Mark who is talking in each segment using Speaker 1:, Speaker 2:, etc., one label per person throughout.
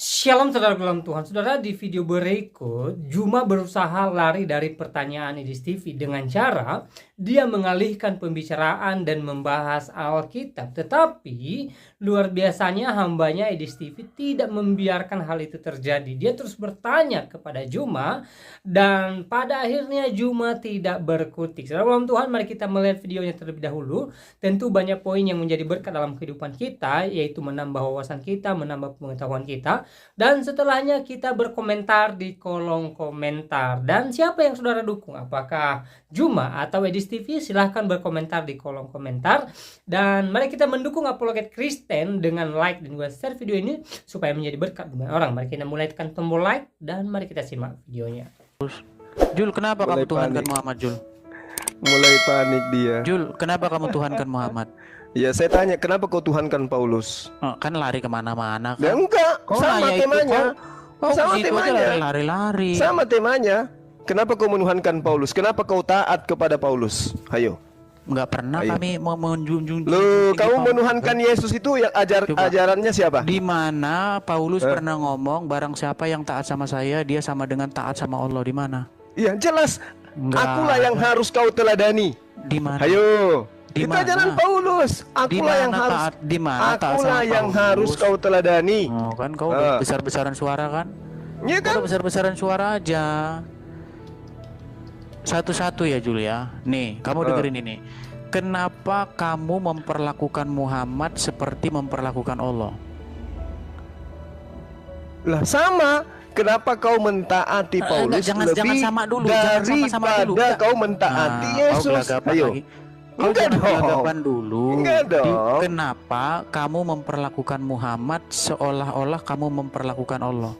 Speaker 1: Shalom saudara dalam Tuhan. Saudara, di video berikut Juma berusaha lari dari pertanyaan Idris TV dengan cara dia mengalihkan pembicaraan dan membahas Alkitab. Tetapi luar biasanya hambanya Idris TV tidak membiarkan hal itu terjadi. Dia terus bertanya kepada Juma dan pada akhirnya Juma tidak berkutik. Saudara dalam Tuhan, mari kita melihat videonya terlebih dahulu. Tentu banyak poin yang menjadi berkat dalam kehidupan kita, yaitu menambah wawasan kita, menambah pengetahuan kita. Dan setelahnya kita berkomentar di kolom komentar. Dan siapa yang saudara dukung? Apakah Juma atau Edis TV? Silahkan berkomentar di kolom komentar. Dan mari kita mendukung apologet Kristen dengan like dan juga share video ini supaya menjadi berkat bagi orang. Mari kita mulai tekan tombol like dan mari kita simak videonya.
Speaker 2: Jul, kenapa kamu tuhankan Muhammad, Jul?
Speaker 3: Mulai panik dia.
Speaker 2: Jul, kenapa kamu tuhankan Muhammad?
Speaker 3: Ya, saya tanya, kenapa kau tuhankan Paulus?
Speaker 2: Oh, kan lari kemana-mana kan?
Speaker 3: Ya enggak, sama temanya.
Speaker 2: Sama temanya. Lari-lari.
Speaker 3: Sama temanya. Kenapa kau menuhankan Paulus? Kenapa kau taat kepada Paulus? Ayo.
Speaker 2: Enggak pernah kami mau menjunjung.
Speaker 3: Loh, kamu menuhankan Yesus itu yang ajarannya siapa?
Speaker 2: Di mana Paulus pernah ngomong, barang siapa yang taat sama saya, dia sama dengan taat sama Allah. Di mana?
Speaker 3: Iya, jelas.
Speaker 2: Enggak.
Speaker 3: Akulah yang harus kau teladani.
Speaker 2: Di mana?
Speaker 3: Ayo. Itu
Speaker 2: Dimana?
Speaker 3: ajaran Paulus. Akulah yang harus
Speaker 2: taat, di mana taat
Speaker 3: Akulah
Speaker 2: sama
Speaker 3: yang
Speaker 2: Paulus?
Speaker 3: harus kau teladani.
Speaker 2: Oh, kan kau besar-besaran suara kan?
Speaker 3: Iya kan?
Speaker 2: Kau besar-besaran suara aja. Satu-satu ya, Jul ya. Nih, kamu dengerin ini. Kenapa kamu memperlakukan Muhammad seperti memperlakukan Allah?
Speaker 3: Lah sama. Kenapa kau mentaati Paulus
Speaker 2: jangan
Speaker 3: lebih
Speaker 2: sama dulu,
Speaker 3: daripada kau mentaati Yesus? Ayo.
Speaker 2: Enggak dong. Dulu.
Speaker 3: Enggak dong.
Speaker 2: Kenapa kamu memperlakukan Muhammad seolah-olah kamu memperlakukan Allah?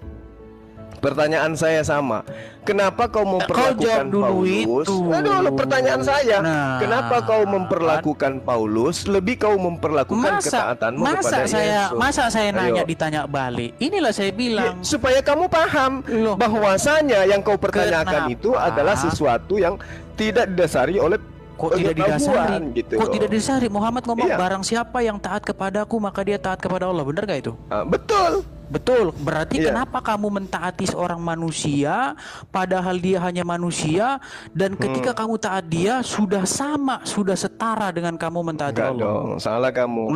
Speaker 3: Pertanyaan saya sama. Kenapa kau memperlakukan Paulus? Aduh, pertanyaan saya.
Speaker 2: Nah,
Speaker 3: kenapa kau memperlakukan Paulus lebih kau memperlakukan ketaatanmu kepada Yesus?
Speaker 2: Masa saya nanya ditanya balik? Inilah saya bilang.
Speaker 3: Ya, supaya kamu paham bahwasanya yang kau pertanyakan itu adalah sesuatu yang tidak didasari oleh
Speaker 2: tidak didasari
Speaker 3: gitu.
Speaker 2: Kok tidak didasari? Muhammad ngomong barang siapa yang taat kepadaku maka dia taat kepada Allah. Benar gak itu? Betul. Berarti kenapa kamu mentaati seorang manusia padahal dia hanya manusia, dan ketika kamu taat dia sudah sama, sudah setara dengan kamu mentaati Allah?
Speaker 3: Dong, salah kamu.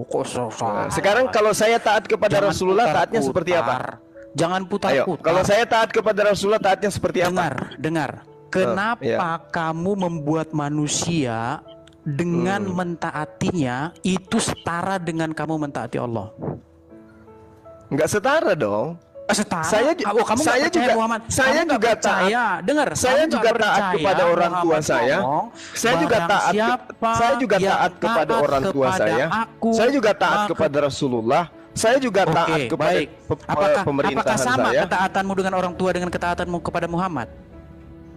Speaker 2: Kok salah?
Speaker 3: Sekarang kalau saya taat kepada Rasulullah, taatnya seperti apa?
Speaker 2: Jangan putar-putar.
Speaker 3: Kalau saya taat kepada Rasulullah, taatnya seperti apa?
Speaker 2: Dengar. Kenapa kamu membuat manusia dengan mentaatinya itu setara dengan kamu mentaati Allah?
Speaker 3: Enggak setara dong.
Speaker 2: Setara.
Speaker 3: Kamu saya juga Muhammad. Saya kamu juga taat.
Speaker 2: Dengar.
Speaker 3: Saya juga taat kepada orang tua saya. Saya juga taat. Saya juga taat kepada orang tua saya. Saya juga taat kepada Rasulullah. Saya juga taat kepada pemerintahan
Speaker 2: apakah sama
Speaker 3: saya.
Speaker 2: Ketaatanmu dengan orang tua dengan ketaatanmu kepada Muhammad?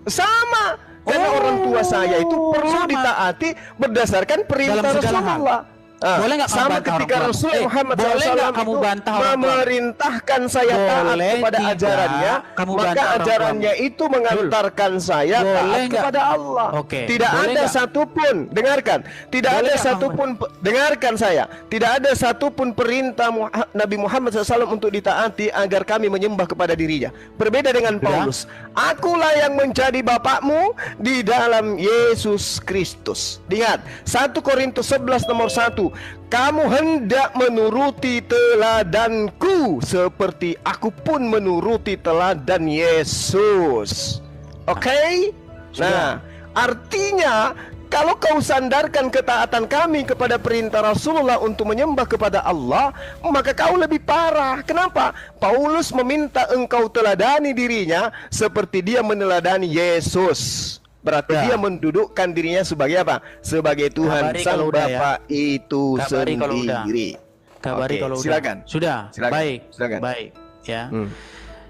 Speaker 3: Sama. Karena orang tua saya itu perlu ditaati berdasarkan perintah Rasulullah.
Speaker 2: Boleh nggak
Speaker 3: sama ketika Rasul Muhammad SAW
Speaker 2: kamu bantah
Speaker 3: memerintahkan saya taat kepada ajarannya, maka ajarannya itu mengantarkan saya taat kepada Allah. Tidak ada satupun, dengarkan, tidak ada satupun, dengarkan saya, tidak ada satupun perintah Nabi Muhammad SAW untuk ditaati agar kami menyembah kepada dirinya. Berbeda dengan Paulus, akulah yang menjadi bapakmu di dalam Yesus Kristus. Ingat 1 Korintus 11 nomor 1, kamu hendak menuruti teladanku seperti aku pun menuruti teladan Yesus. Oke? Nah, artinya kalau kau sandarkan ketaatan kami kepada perintah Rasulullah untuk menyembah kepada Allah, maka kau lebih parah. Kenapa? Paulus meminta engkau teladani dirinya seperti dia meneladani Yesus. Berarti dia mendudukkan dirinya sebagai apa? Sebagai Tuhan Sang Bapa itu sendiri.
Speaker 2: Kabari kalau
Speaker 3: silakan.
Speaker 2: Sudah. Baik.
Speaker 3: Silakan.
Speaker 2: Baik. Ya.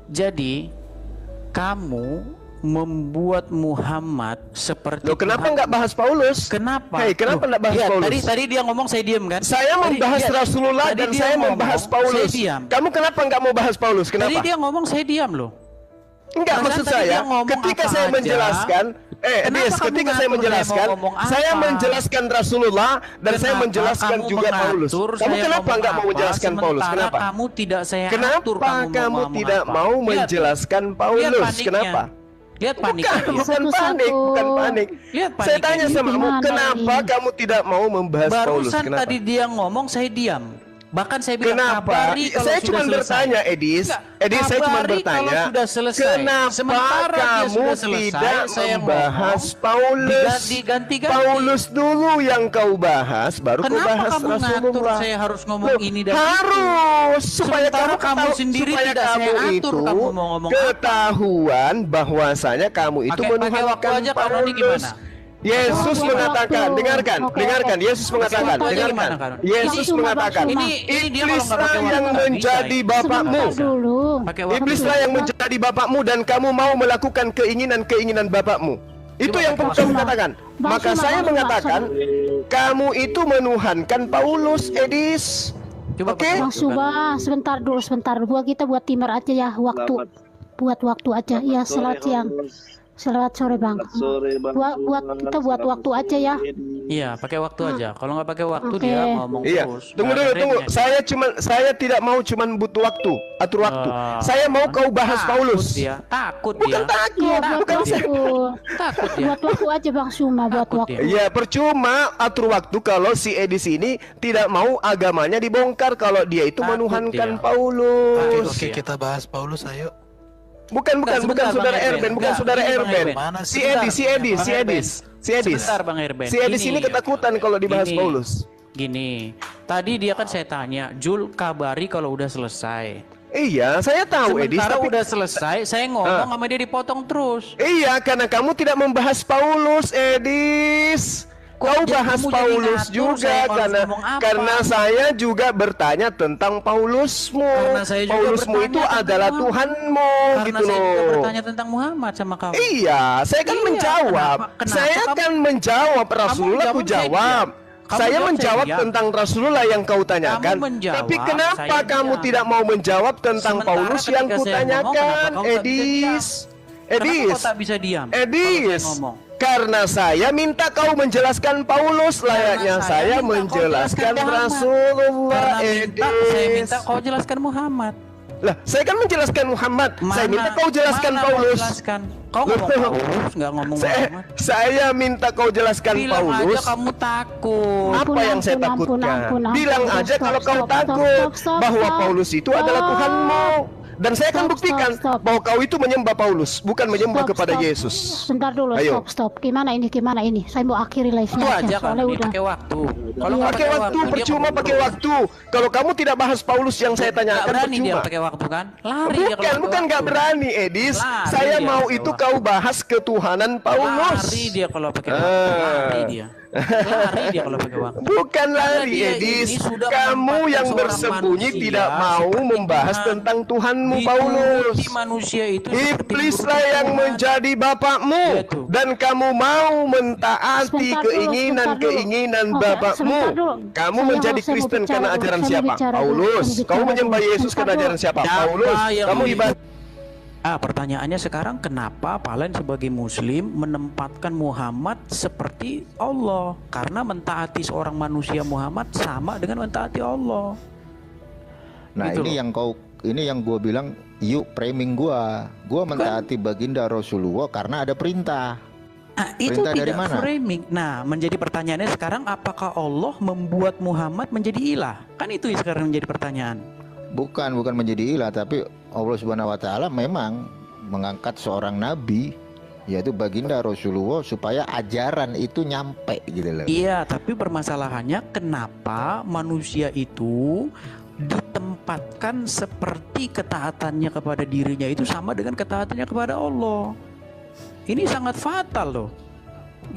Speaker 2: Jadi kamu membuat Muhammad seperti.
Speaker 3: Loh, kenapa nggak bahas Paulus?
Speaker 2: Kenapa?
Speaker 3: Kenapa nggak bahas Paulus?
Speaker 2: Tadi dia ngomong saya diam kan?
Speaker 3: Saya membahas Rasulullah dan saya membahas Paulus. Kamu kenapa nggak mau bahas Paulus? Kenapa?
Speaker 2: Tadi dia ngomong saya diam loh.
Speaker 3: Enggak, maksud saya ketika saya menjelaskan ketika saya menjelaskan, saya menjelaskan Rasulullah dan saya menjelaskan juga Paulus. Kamu kenapa enggak mau menjelaskan Paulus? Kenapa?
Speaker 2: Kamu tidak saya atur,
Speaker 3: kenapa kamu tidak mau menjelaskan Paulus? Kenapa?
Speaker 2: Lihat panik.
Speaker 3: Bukan panik. Saya tanya sama kamu, kenapa kamu tidak mau membahas Paulus?
Speaker 2: Barusan tadi dia ngomong, saya diam. Bahkan saya bilang kabari kalau
Speaker 3: saya cuma bertanya, Edis, saya cuma bertanya, kenapa kamu tidak membahas Paulus? Paulus dulu yang kau bahas, baru kau bahas Rasulullah.
Speaker 2: Saya harus ngomong ini dan
Speaker 3: harus supaya
Speaker 2: kamu sendiri tidak saya atur, kamu mau ngomong
Speaker 3: ketahuan bahwasanya kamu itu menuhankan Paulus. Yesus mengatakan, dengarkan, Yesus mengatakan, Yesus mengatakan, iblislah yang menjadi bapakmu, iblislah yang menjadi bapakmu dan kamu mau melakukan keinginan bapakmu. Itu yang kamu katakan. Maka saya mengatakan, kamu itu menuhankan Paulus, Edis.
Speaker 4: Oke? Bang Suba, sebentar dulu. Kita buat timer aja ya, buat waktu aja. Ya, selamat siang. Selamat sore Bang. Kita buat waktu aja ya.
Speaker 2: Iya, pakai waktu aja. Kalau nggak pakai waktu dia ngomong terus.
Speaker 3: Tunggu. Saya tidak mau cuman butuh waktu, atur waktu. Saya mau kau bahas Paulus.
Speaker 2: Takut
Speaker 3: dia. Bukan saya.
Speaker 4: Takut dia. Buat waktu aja Bang Suma, buat waktu.
Speaker 3: Iya, percuma atur waktu kalau si Edis ini tidak mau agamanya dibongkar kalau dia itu menuhankan Paulus.
Speaker 5: Oke, kita bahas Paulus, ayo.
Speaker 3: Bukan saudara Erben, Si Edis.
Speaker 2: Sebentar Bang Erben.
Speaker 3: Si Edis ini ketakutan kalau dibahas Paulus.
Speaker 2: Gini, tadi dia kan saya tanya, Jul kabari kalau udah selesai.
Speaker 3: Iya, saya tahu Edis.
Speaker 2: Sementara udah selesai, saya ngomong sama dia dipotong terus.
Speaker 3: Iya, karena kamu tidak membahas Paulus, Edis. Kau bahas Paulus juga karena saya juga bertanya tentang Paulusmu. Paulusmu itu adalah Tuhanmu, gitu loh.
Speaker 2: Saya juga bertanya tentang Muhammad sama kamu.
Speaker 3: Iya, saya kan menjawab. Saya kan menjawab, Rasulullah aku jawab. Saya menjawab tentang Rasulullah yang kau tanyakan. Tapi kenapa kamu tidak mau menjawab tentang Paulus yang kutanyakan, Edis?
Speaker 2: Kenapa kau tak bisa diam?
Speaker 3: Edis, karena saya minta kau menjelaskan Paulus, layaknya saya menjelaskan Rasulullah.
Speaker 2: Edis, saya minta kau jelaskan Muhammad.
Speaker 3: Lah, saya kan menjelaskan Muhammad. Saya minta kau jelaskan Paulus.
Speaker 2: Kau ngomong Paulus, nggak ngomong Muhammad.
Speaker 3: Saya minta kau jelaskan Paulus.
Speaker 2: Bilang aja kamu takut.
Speaker 3: Apa yang saya takutkan? Bilang aja kalau kau takut bahwa Paulus itu adalah Tuhanmu. Dan saya akan buktikan bahwa kau itu menyembah Paulus, bukan menyembah kepada Yesus.
Speaker 4: Sebentar dulu, stop. Gimana ini? Saya mau akhiri live-nya.
Speaker 2: Itu aja kan, pakai waktu.
Speaker 3: Kalau pakai waktu, percuma pakai waktu. Kalau kamu tidak bahas Paulus yang saya tanyakan,
Speaker 2: berani
Speaker 3: percuma.
Speaker 2: Dia pakai waktu kan? Lari
Speaker 3: bukan nggak berani, Edis. Saya mau itu kau bahas ketuhanan Paulus.
Speaker 2: Lari dia kalau pakai waktu. Lari dia. Lari dia kalau pakai waktu.
Speaker 3: Bukan lari, Edis. Kamu yang bersembunyi tidak mau membahas tentang Tuhanmu, Paulus.
Speaker 2: Manusia itu
Speaker 3: iblislah yang menjadi bapakmu dan kamu mau mentaati keinginan bapakmu. Kamu menjadi Kristen karena ajaran siapa? Paulus. Kamu menyembah Yesus karena ajaran siapa? Paulus. Kamu ibadah.
Speaker 2: Pertanyaannya sekarang, kenapa Palen sebagai Muslim menempatkan Muhammad seperti Allah? Karena mentaati seorang manusia Muhammad sama dengan mentaati Allah.
Speaker 6: Nah gitu ini yang gue bilang, yuk framing gue mentaati baginda Rasulullah karena ada perintah.
Speaker 2: Itu tidak framing. Nah, menjadi pertanyaannya sekarang, apakah Allah membuat Muhammad menjadi ilah? Kan itu sekarang menjadi pertanyaan.
Speaker 6: Bukan menjadi ilah, tapi Allah Subhanahu wa taala memang mengangkat seorang nabi, yaitu baginda Rasulullah, supaya ajaran itu nyampe gitu loh.
Speaker 2: Iya, tapi permasalahannya kenapa manusia itu ditempatkan seperti ketaatannya kepada dirinya itu sama dengan ketaatannya kepada Allah. Ini sangat fatal loh.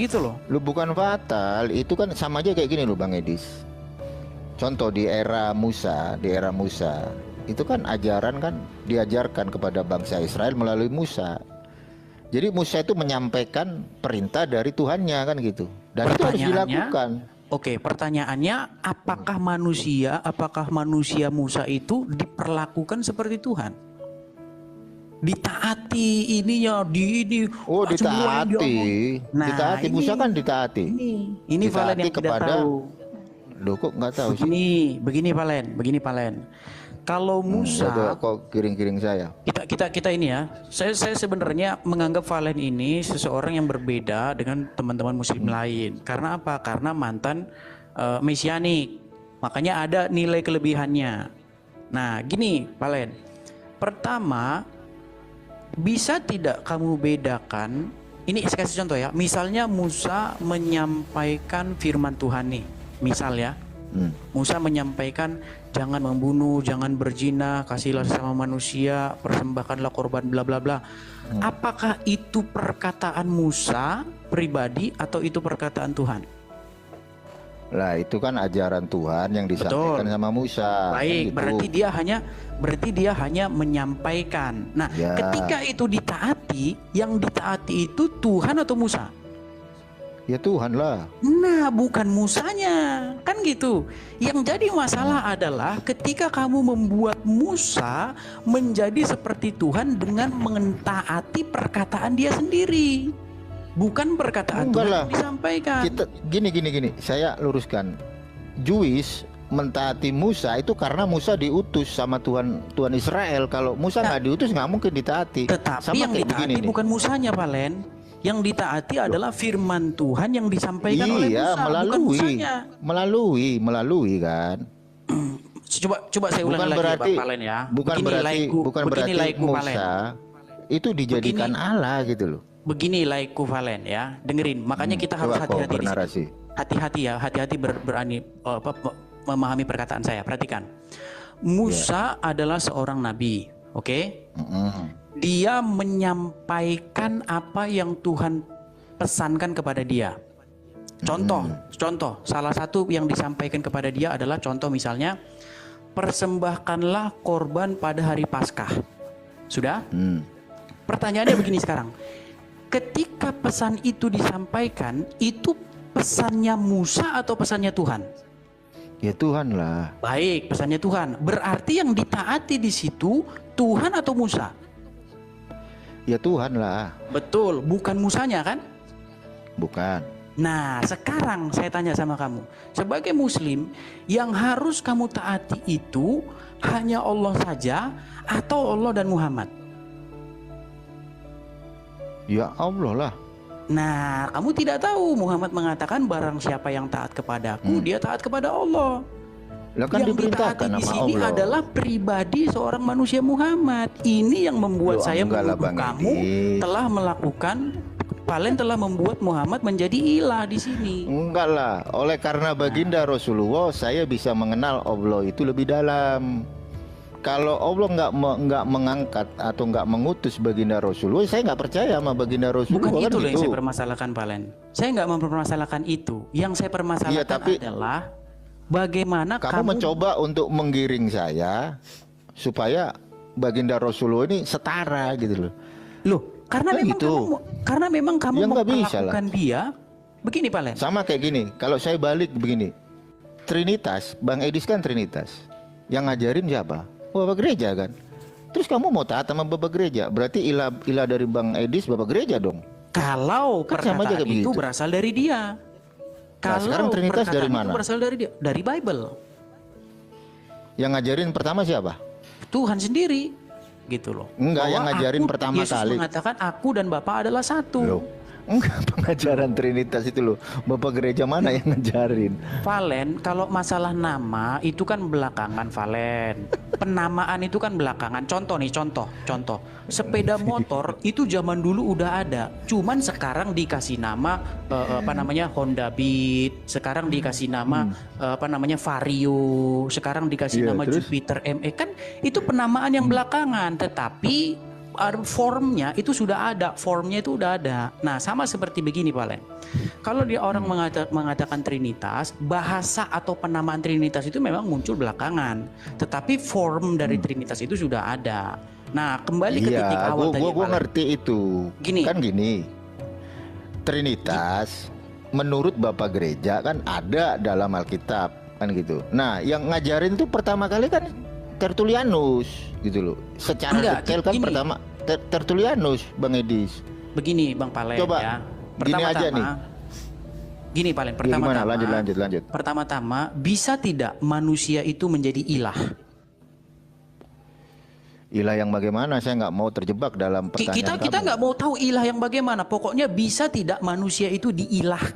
Speaker 2: Gitu loh.
Speaker 6: Lu bukan fatal, itu kan sama aja kayak gini loh Bang Edis. Contoh di era Musa, itu kan ajaran kan diajarkan kepada bangsa Israel melalui Musa. Jadi Musa itu menyampaikan perintah dari Tuhannya kan gitu. Dan itu harus dilakukan.
Speaker 2: Oke, pertanyaannya, apakah manusia Musa itu diperlakukan seperti Tuhan? ditaati ininya di ini.
Speaker 6: Oh, ditaati.
Speaker 2: Nah,
Speaker 6: ditaati Musa kan ditaati.
Speaker 2: Ini Valen yang tidak tahu.
Speaker 6: Loh, kok nggak tahu sih?
Speaker 2: Begini Valen. Kalau Musa,
Speaker 6: kok kiring-kiring saya.
Speaker 2: Kita ini ya. Saya sebenarnya menganggap Valen ini seseorang yang berbeda dengan teman-teman Muslim lain. Karena apa? Karena mantan mesianik. Makanya ada nilai kelebihannya. Nah, gini Valen. Pertama, bisa tidak kamu bedakan? Ini saya kasih contoh ya. Misalnya Musa menyampaikan firman Tuhan nih. Misal ya. Musa menyampaikan jangan membunuh, jangan berzina, kasihlah sesama manusia, persembahkanlah korban bla bla bla. Apakah itu perkataan Musa pribadi atau itu perkataan Tuhan?
Speaker 6: Lah itu kan ajaran Tuhan yang disampaikan sama Musa.
Speaker 2: Baik,
Speaker 6: kan
Speaker 2: gitu. berarti dia hanya menyampaikan. Nah, ketika itu ditaati, yang ditaati itu Tuhan atau Musa?
Speaker 6: Ya Tuhan lah.
Speaker 2: Nah, bukan Musanya, kan gitu. Yang jadi masalah adalah ketika kamu membuat Musa menjadi seperti Tuhan dengan mentaati perkataan dia sendiri, bukan perkataan Tuhan yang disampaikan.
Speaker 6: Gini. Saya luruskan. Jewish mentaati Musa itu karena Musa diutus sama Tuhan Israel. Kalau Musa nggak diutus nggak mungkin ditaati.
Speaker 2: Tetapi
Speaker 6: sama
Speaker 2: yang ditaati bukan Musanya, Valen. Yang ditaati adalah firman Tuhan yang disampaikan oleh Musa, bukan Musanya.
Speaker 6: Melalui kan.
Speaker 2: Coba saya ulang lagi Bang Valen ya.
Speaker 6: Bukan berarti Musa itu dijadikan Allah gitu loh.
Speaker 2: Begini laiku Valen ya, dengerin. Makanya kita harus hati-hati. Hati-hati berani memahami perkataan saya. Perhatikan. Musa adalah seorang nabi, oke? Dia menyampaikan apa yang Tuhan pesankan kepada dia. Contoh, salah satu yang disampaikan kepada dia adalah contoh misalnya, persembahkanlah korban pada hari Paskah. Sudah? Pertanyaannya begini sekarang. Ketika pesan itu disampaikan, itu pesannya Musa atau pesannya Tuhan?
Speaker 6: Ya Tuhan lah.
Speaker 2: Baik, pesannya Tuhan. Berarti yang ditaati di situ Tuhan atau Musa?
Speaker 6: Ya Tuhan lah.
Speaker 2: Betul, bukan Musanya kan?
Speaker 6: Bukan.
Speaker 2: Nah, sekarang saya tanya sama kamu. Sebagai Muslim, yang harus kamu taati itu hanya Allah saja atau Allah dan Muhammad?
Speaker 6: Ya Allah lah.
Speaker 2: Nah, kamu tidak tahu Muhammad mengatakan barang siapa yang taat kepadaku, dia taat kepada Allah.
Speaker 6: Lah kan
Speaker 2: yang ditaati di sini
Speaker 6: Allah
Speaker 2: adalah pribadi seorang manusia Muhammad. Ini yang membuat saya menuduh kamu telah melakukan, Valen telah membuat Muhammad menjadi ilah di sini.
Speaker 6: Enggak lah, oleh karena baginda Rasulullah saya bisa mengenal Allah itu lebih dalam. Kalau Allah nggak mengangkat atau nggak mengutus baginda Rasulullah, saya nggak percaya sama baginda Rasulullah.
Speaker 2: Bukan itu
Speaker 6: kan
Speaker 2: yang saya permasalahkan, Valen. Saya nggak mempermasalahkan itu. Yang saya permasalahkan adalah bagaimana
Speaker 6: kamu mencoba untuk menggiring saya supaya baginda Rasulullah ini setara gitu loh.
Speaker 2: Loh, karena memang kamu memperlakukan dia begini, Valen.
Speaker 6: Sama kayak gini. Kalau saya balik begini, Trinitas, Bang Edis kan Trinitas. Yang ngajarin siapa? Bapak gereja kan. Terus kamu mau taat sama bapak gereja, berarti ilah dari Bang Edis bapak gereja dong.
Speaker 2: Kalau kan perkataan itu berasal dari dia. Kalau
Speaker 6: sekarang Trinitas dari mana?
Speaker 2: Itu berasal dari dia, dari Bible.
Speaker 6: Yang ngajarin pertama siapa?
Speaker 2: Tuhan sendiri, gitu loh.
Speaker 6: Enggak, yang ngajarin pertama
Speaker 2: Yesus
Speaker 6: kali.
Speaker 2: Yesus mengatakan aku dan Bapa adalah satu.
Speaker 6: Loh. Enggak, pengajaran Trinitas itu loh. Bapak gereja mana yang ngajarin?
Speaker 2: Valen, kalau masalah nama itu kan belakangan, Valen. Penamaan itu kan belakangan. Contoh nih, contoh. Sepeda motor itu zaman dulu udah ada. Cuman sekarang dikasih nama Honda Beat. Sekarang dikasih nama Vario. Sekarang dikasih nama terus? Jupiter ME. Kan itu penamaan yang belakangan, tetapi formnya itu sudah ada, Nah, sama seperti begini, Valen. Kalau dia orang mengatakan Trinitas, bahasa atau penamaan Trinitas itu memang muncul belakangan, tetapi form dari Trinitas itu sudah ada. Nah, kembali ke titik awal tadi.
Speaker 6: Gue ngerti itu. Gini. Trinitas menurut Bapak gereja kan ada dalam Alkitab kan gitu. Nah, yang ngajarin itu pertama kali kan Tertullianus gitu loh. Secara detail kan Tertullianus, Bang Edis.
Speaker 2: Begini Bang Palen
Speaker 6: Coba,
Speaker 2: ya.
Speaker 6: gini aja nih.
Speaker 2: Gini Palen,
Speaker 6: Ya, gimana? Lanjut.
Speaker 2: Pertama-tama, bisa tidak manusia itu menjadi ilah?
Speaker 6: Ilah yang bagaimana? Saya nggak mau terjebak dalam pertanyaan
Speaker 2: Kita
Speaker 6: kamu.
Speaker 2: nggak mau tahu ilah yang bagaimana. Pokoknya bisa tidak manusia itu diilahkan?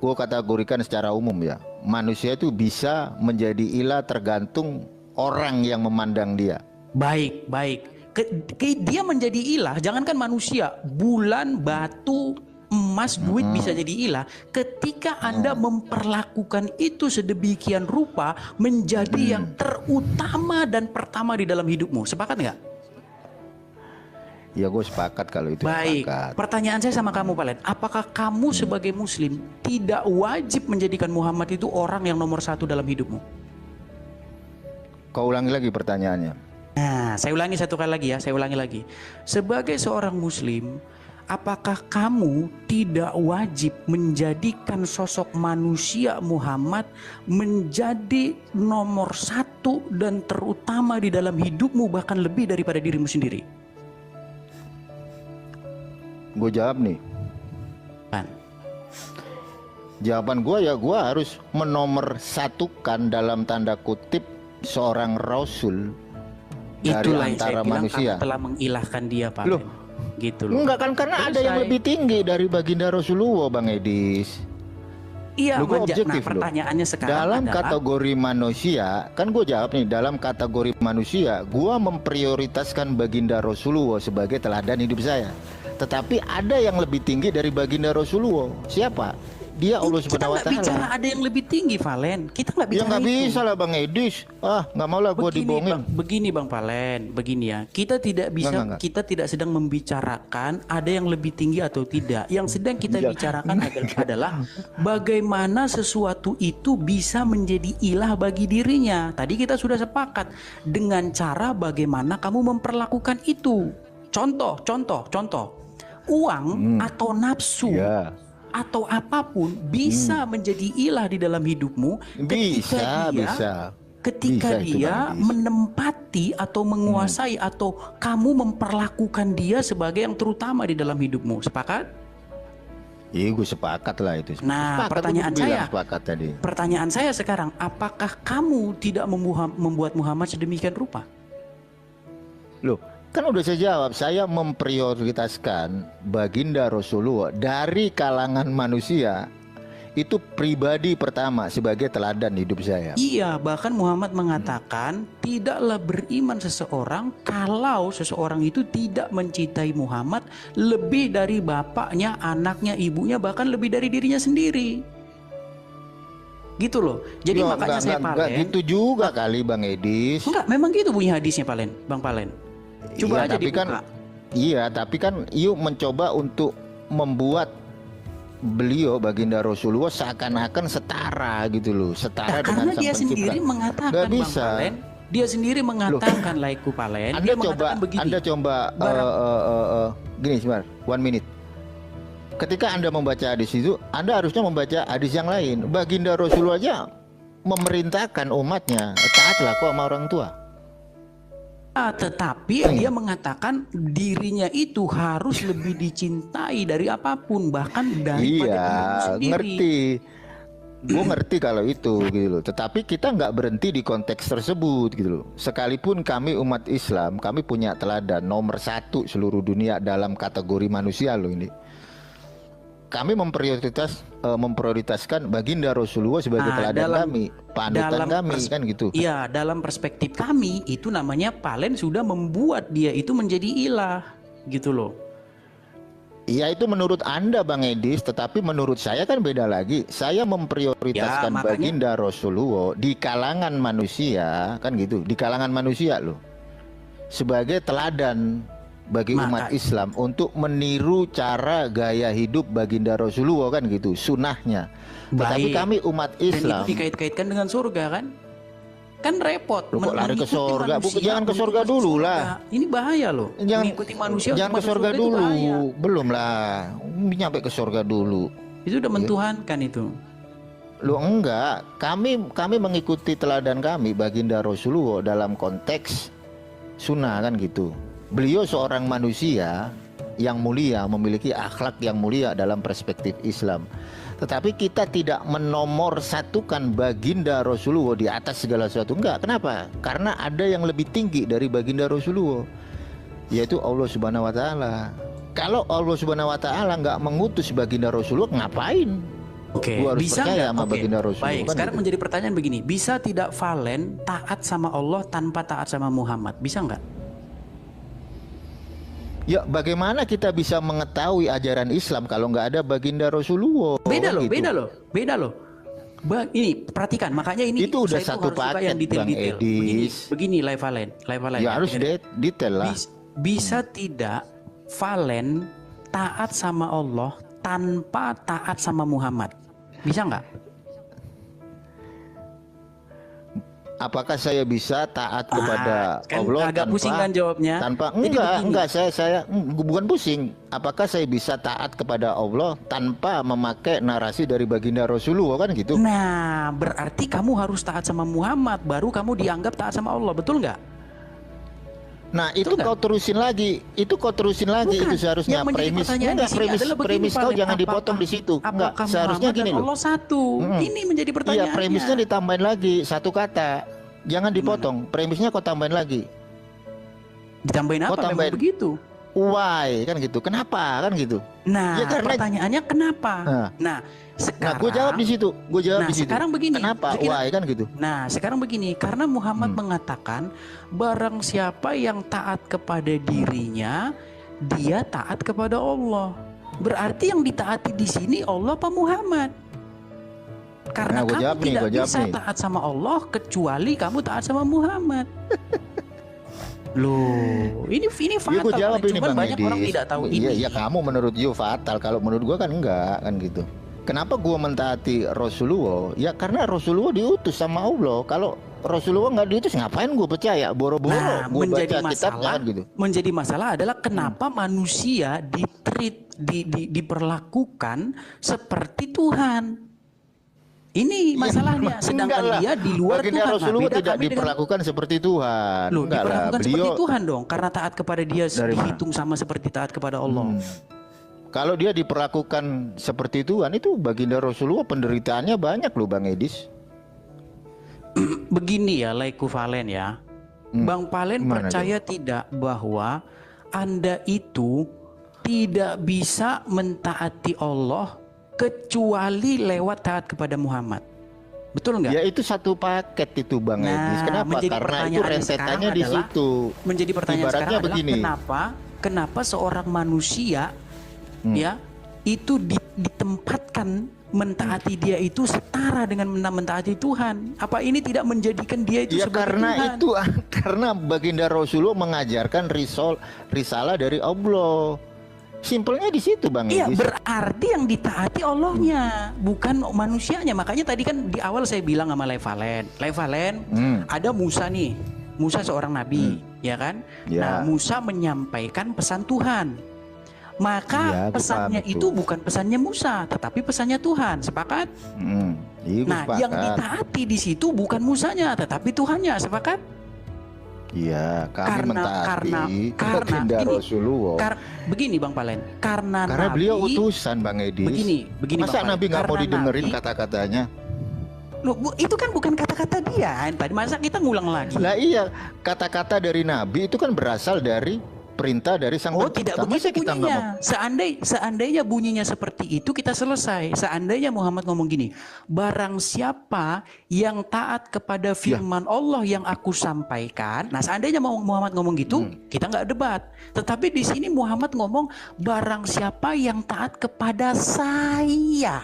Speaker 6: Gua kategorikan secara umum ya. Manusia itu bisa menjadi ilah tergantung orang yang memandang dia.
Speaker 2: Baik. Dia menjadi ilah, jangankan manusia, bulan, batu, emas, duit bisa jadi ilah ketika Anda memperlakukan itu sedemikian rupa menjadi yang terutama dan pertama di dalam hidupmu. Sepakat nggak?
Speaker 6: Ya gue sepakat kalau itu.
Speaker 2: Baik.
Speaker 6: Sepakat.
Speaker 2: Pertanyaan saya sama kamu Palen, apakah kamu sebagai muslim tidak wajib menjadikan Muhammad itu orang yang nomor satu dalam hidupmu?
Speaker 6: Kau ulangi lagi pertanyaannya.
Speaker 2: Nah, saya ulangi satu kali lagi ya, Sebagai seorang muslim, apakah kamu tidak wajib menjadikan sosok manusia Muhammad menjadi nomor satu dan terutama di dalam hidupmu, bahkan lebih daripada dirimu sendiri?
Speaker 6: Gue jawab nih.
Speaker 2: Kan?
Speaker 6: Jawaban gue ya, gue harus menomorsatukan dalam tanda kutip seorang rasul dari
Speaker 2: Itulah
Speaker 6: antara
Speaker 2: yang saya bilang
Speaker 6: manusia.
Speaker 2: kamu telah mengilahkan dia, Pak.
Speaker 6: Loh,
Speaker 2: gitu loh.
Speaker 6: Enggak kan, karena ada yang lebih tinggi dari baginda Rasulullah, Bang Edis.
Speaker 2: Iya,
Speaker 6: Gua objektif
Speaker 2: nah pertanyaannya sekarang
Speaker 6: dalam
Speaker 2: adalah,
Speaker 6: kategori manusia, kan gue jawab nih, dalam kategori manusia, gue memprioritaskan baginda Rasulullah sebagai teladan hidup saya. Tetapi ada yang lebih tinggi dari baginda Rasulullah. Siapa? Dia Allah Subhanahu wa
Speaker 2: Kita nggak bicara
Speaker 6: Ta'ala.
Speaker 2: ada yang lebih tinggi, Valen. Kita nggak
Speaker 6: Ya
Speaker 2: bicara
Speaker 6: nggak
Speaker 2: itu.
Speaker 6: bisa lah Bang Edis. Nggak mau lah gue dibohongin.
Speaker 2: Begini Bang Valen, begini ya. Kita tidak bisa,
Speaker 6: Enggak.
Speaker 2: kita tidak sedang membicarakan ada yang lebih tinggi atau tidak. Yang sedang kita bicarakan adalah bagaimana sesuatu itu bisa menjadi ilah bagi dirinya. Tadi kita sudah sepakat dengan cara bagaimana kamu memperlakukan itu. Contoh. Uang atau nafsu.
Speaker 6: Ya.
Speaker 2: Atau apapun bisa menjadi ilah di dalam hidupmu
Speaker 6: Bisa.
Speaker 2: ketika
Speaker 6: Bisa itu,
Speaker 2: dia
Speaker 6: Bang Edis.
Speaker 2: menempati atau menguasai atau kamu memperlakukan dia sebagai yang terutama di dalam hidupmu. Sepakat?
Speaker 6: Iya, gue sepakat lah itu.
Speaker 2: Nah,
Speaker 6: Sepakat,
Speaker 2: pertanyaan
Speaker 6: gua bilang
Speaker 2: saya,
Speaker 6: sepakat tadi.
Speaker 2: pertanyaan saya sekarang, apakah kamu tidak membuat Muhammad sedemikian rupa?
Speaker 6: Loh, kan udah saya jawab, saya memprioritaskan baginda Rasulullah dari kalangan manusia itu pribadi pertama sebagai teladan hidup saya.
Speaker 2: Iya, bahkan Muhammad mengatakan tidaklah beriman seseorang kalau seseorang itu tidak mencintai Muhammad lebih dari bapaknya, anaknya, ibunya, bahkan lebih dari dirinya sendiri. Gitu loh. Jadi
Speaker 6: Loh,
Speaker 2: makanya saya
Speaker 6: enggak
Speaker 2: Palen.
Speaker 6: gitu juga kali Bang Edis.
Speaker 2: Enggak, memang gitu bunyi hadisnya Palen, Bang Palen. Coba
Speaker 6: Iya,
Speaker 2: aja
Speaker 6: tapi
Speaker 2: dibuka.
Speaker 6: tapi kan yuk mencoba untuk membuat beliau baginda Rasulullah seakan-akan setara gitu loh, setara
Speaker 2: Karena
Speaker 6: dengan sang
Speaker 2: dia
Speaker 6: pencipta.
Speaker 2: sendiri mengatakan
Speaker 6: Nggak
Speaker 2: Bang
Speaker 6: bisa.
Speaker 2: Palen, dia sendiri mengatakan laiku Palen.
Speaker 6: Anda
Speaker 2: Dia
Speaker 6: coba,
Speaker 2: mengatakan begini.
Speaker 6: Anda coba gini sebentar, 1 minute. Ketika Anda membaca hadis itu, Anda harusnya membaca hadis yang lain. Baginda Rasulullah aja memerintahkan umatnya taatlah kau sama orang tua.
Speaker 2: Tetapi dia mengatakan dirinya itu harus lebih dicintai dari apapun, bahkan daripada dirimu sendiri.
Speaker 6: Ngerti. Gue ngerti kalau itu gitu loh. Tetapi kita nggak berhenti di konteks tersebut gitu loh. Sekalipun kami umat Islam, kami punya teladan nomor 1 seluruh dunia dalam kategori manusia loh ini. Kami memprioritaskan baginda Rasulullah sebagai teladan kami, panutan kami kan gitu.
Speaker 2: Iya, dalam perspektif kami itu namanya Palen sudah membuat dia itu menjadi ilah, gitu loh.
Speaker 6: Iya, itu menurut Anda Bang Edis, tetapi menurut saya kan beda lagi. Saya memprioritaskan baginda Rasulullah di kalangan manusia, kan gitu, di kalangan manusia loh, sebagai teladan bagi umat Islam untuk meniru cara gaya hidup baginda Rasulullah kan gitu, sunnahnya. Tetapi kami umat Islam.
Speaker 2: Dan itu dikait-kaitkan dengan surga kan? Kan repot.
Speaker 6: Loh, kok lari ke surga? Jangan ke surga dulu lah.
Speaker 2: Ini bahaya loh. Mengikuti manusia.
Speaker 6: Jangan ke surga dulu. Belum lah. Nyampe ke surga dulu.
Speaker 2: Itu udah mentuhankan itu.
Speaker 6: Loh enggak. Kami mengikuti teladan kami baginda Rasulullah dalam konteks sunnah kan gitu. Beliau seorang manusia yang mulia, memiliki akhlak yang mulia dalam perspektif Islam. Tetapi kita tidak menomorsatukan baginda Rasulullah di atas segala sesuatu. Enggak, kenapa? Karena ada yang lebih tinggi dari baginda Rasulullah, yaitu Allah Subhanahu wa taala. Kalau Allah Subhanahu wa taala enggak mengutus baginda Rasulullah, ngapain? Gua harus
Speaker 2: bisa
Speaker 6: percaya
Speaker 2: nggak?
Speaker 6: sama baginda Rasulullah.
Speaker 2: Baik,
Speaker 6: kan
Speaker 2: sekarang
Speaker 6: gitu.
Speaker 2: menjadi pertanyaan begini, bisa tidak Valen taat sama Allah tanpa taat sama Muhammad? Bisa nggak?
Speaker 6: Ya, bagaimana kita bisa mengetahui ajaran Islam kalau nggak ada baginda Rasulullah?
Speaker 2: Beda
Speaker 6: kan
Speaker 2: loh,
Speaker 6: gitu.
Speaker 2: beda loh. Ini perhatikan, makanya ini
Speaker 6: Itu udah
Speaker 2: saya
Speaker 6: satu
Speaker 2: harus suka yang
Speaker 6: paket, Bang
Speaker 2: detail-detail.
Speaker 6: Edis.
Speaker 2: Begini, live Valen.
Speaker 6: Ya harus detail lah.
Speaker 2: Bisa tidak Valen taat sama Allah tanpa taat sama Muhammad? Bisa nggak?
Speaker 6: Apakah saya bisa taat kepada
Speaker 2: kan
Speaker 6: Allah
Speaker 2: agak pusing kan jawabnya?
Speaker 6: tanpa
Speaker 2: Jadi
Speaker 6: enggak saya bukan pusing. Apakah saya bisa taat kepada Allah tanpa memakai narasi dari baginda Rasulullah, kan gitu?
Speaker 2: Nah, berarti kamu harus taat sama Muhammad baru kamu dianggap taat sama Allah, betul nggak?
Speaker 6: Nah, itu kau terusin lagi.
Speaker 2: Bukan.
Speaker 6: Itu seharusnya
Speaker 2: Yang menjadi
Speaker 6: premis.
Speaker 2: pertanyaan di sini adalah begini,
Speaker 6: premis kau
Speaker 2: Valen.
Speaker 6: jangan dipotong di situ. Enggak,
Speaker 2: Apakah
Speaker 6: seharusnya
Speaker 2: Muhammad
Speaker 6: gini
Speaker 2: dan
Speaker 6: loh.
Speaker 2: Allah satu. Ini menjadi
Speaker 6: Iya,
Speaker 2: pertanyaannya.
Speaker 6: premisnya ditambahin lagi satu kata. Jangan dipotong. Premisnya kau tambahin lagi.
Speaker 2: Ditambahin apa?
Speaker 6: Kau tambahin.
Speaker 2: Memang begitu.
Speaker 6: Why, kan gitu. Kenapa, kan gitu.
Speaker 2: Nah,
Speaker 6: Ya, karena-
Speaker 2: pertanyaannya kenapa? Nah, sekarang
Speaker 6: gue jawab di situ.
Speaker 2: sekarang begini.
Speaker 6: Kenapa? Why, kan gitu.
Speaker 2: Nah, sekarang begini, karena Muhammad mengatakan barang siapa yang taat kepada dirinya, dia taat kepada Allah. Berarti yang ditaati di sini Allah apa Muhammad? Karena
Speaker 6: Nah, gua
Speaker 2: kamu
Speaker 6: jawab nih,
Speaker 2: tidak
Speaker 6: gua jawab
Speaker 2: bisa
Speaker 6: nih.
Speaker 2: taat sama Allah kecuali kamu taat sama Muhammad. Loh, ini
Speaker 6: Ya,
Speaker 2: fatal.
Speaker 6: gue jawab ini,
Speaker 2: Cuman
Speaker 6: Bang
Speaker 2: banyak
Speaker 6: Edis.
Speaker 2: orang tidak tahu ini.
Speaker 6: Iya, ya kamu menurut you fatal. Kalau menurut gua kan enggak, kan gitu. Kenapa gua mentaati Rasulullah? Ya karena Rasulullah diutus sama Allah. Kalau Rasulullah nggak diutus, ngapain gua percaya? Boro-boro
Speaker 2: Nah,
Speaker 6: gua
Speaker 2: menjadi
Speaker 6: baca kitabnya,
Speaker 2: masalah,
Speaker 6: kan gitu.
Speaker 2: menjadi masalah adalah kenapa manusia diperlakukan seperti Tuhan. Ini masalahnya. Sedangkan
Speaker 6: Enggak lah.
Speaker 2: dia di luar
Speaker 6: Baginda
Speaker 2: Tuhan. Nah,
Speaker 6: Rasulullah
Speaker 2: beda
Speaker 6: tidak
Speaker 2: kami dengan-
Speaker 6: diperlakukan seperti Tuhan.
Speaker 2: Loh,
Speaker 6: Enggak lah.
Speaker 2: diperlakukan seperti
Speaker 6: Beliau
Speaker 2: Tuhan dong, karena taat kepada dia
Speaker 6: Dari
Speaker 2: dihitung sama seperti taat kepada Allah.
Speaker 6: Kalau dia diperlakukan seperti Tuhan, itu baginda Rasulullah penderitaannya banyak loh, Bang Edis.
Speaker 2: Begini ya, Laiku Valen ya. Bang Valen
Speaker 6: Gimana
Speaker 2: percaya tidak bahwa Anda itu tidak bisa mentaati Allah kecuali lewat taat kepada Muhammad. Betul nggak?
Speaker 6: Ya itu satu paket itu, Bang
Speaker 2: Nah,
Speaker 6: Edis. Kenapa?
Speaker 2: menjadi
Speaker 6: Karena itu
Speaker 2: pertanyaannya
Speaker 6: rentetannya
Speaker 2: sekarang
Speaker 6: di
Speaker 2: adalah-
Speaker 6: situ.
Speaker 2: Menjadi pertanyaan
Speaker 6: Ibaratnya
Speaker 2: sekarang adalah
Speaker 6: begini.
Speaker 2: kenapa seorang manusia ya itu ditempatkan mentaati dia itu setara dengan mentaati Tuhan. Apa ini tidak menjadikan dia itu
Speaker 6: Ya
Speaker 2: sebagai
Speaker 6: karena
Speaker 2: Tuhan?
Speaker 6: itu karena baginda Rasulullah mengajarkan risalah dari Allah. Simpelnya di situ, Bang
Speaker 2: Iya,
Speaker 6: Edis.
Speaker 2: berarti yang ditaati Allahnya, bukan manusianya. Makanya tadi kan di awal saya bilang sama Levalen, ada Musa nih. Musa seorang nabi, ya kan?
Speaker 6: Ya.
Speaker 2: Nah, Musa menyampaikan pesan Tuhan.
Speaker 6: Ya,
Speaker 2: Maka
Speaker 6: gua
Speaker 2: pesannya
Speaker 6: paham
Speaker 2: itu bukan pesannya Musa, tetapi pesannya Tuhan. Sepakat?
Speaker 6: Iya, gua
Speaker 2: Nah, yang
Speaker 6: sepakat.
Speaker 2: ditaati di situ bukan Musanya, tetapi Tuhannya. Sepakat?
Speaker 6: Iya, kami mentaati baginda
Speaker 2: ini,
Speaker 6: Rasulullah.
Speaker 2: begini Bang Palen, karena
Speaker 6: Beliau
Speaker 2: Nabi,
Speaker 6: utusan, Bang Edis.
Speaker 2: begini
Speaker 6: Masa
Speaker 2: Bang Palen,
Speaker 6: Nabi nggak mau
Speaker 2: karena
Speaker 6: didengerin
Speaker 2: Nabi-
Speaker 6: kata-katanya?
Speaker 2: Loh, itu kan bukan kata-kata dia. Tadi masa kita ngulang lagi?
Speaker 6: Lah iya, kata-kata dari Nabi itu kan berasal dari perintah dari Sang
Speaker 2: Oh,
Speaker 6: Pencipta.
Speaker 2: tidak
Speaker 6: Masa
Speaker 2: begitu
Speaker 6: kita nggak mau?
Speaker 2: bunyinya. Seandainya bunyinya seperti itu, kita selesai. Seandainya Muhammad ngomong gini, barang siapa yang taat kepada firman Allah yang aku sampaikan. Nah, seandainya Muhammad ngomong gitu, kita nggak debat. Tetapi di sini Muhammad ngomong, barang siapa yang taat kepada saya,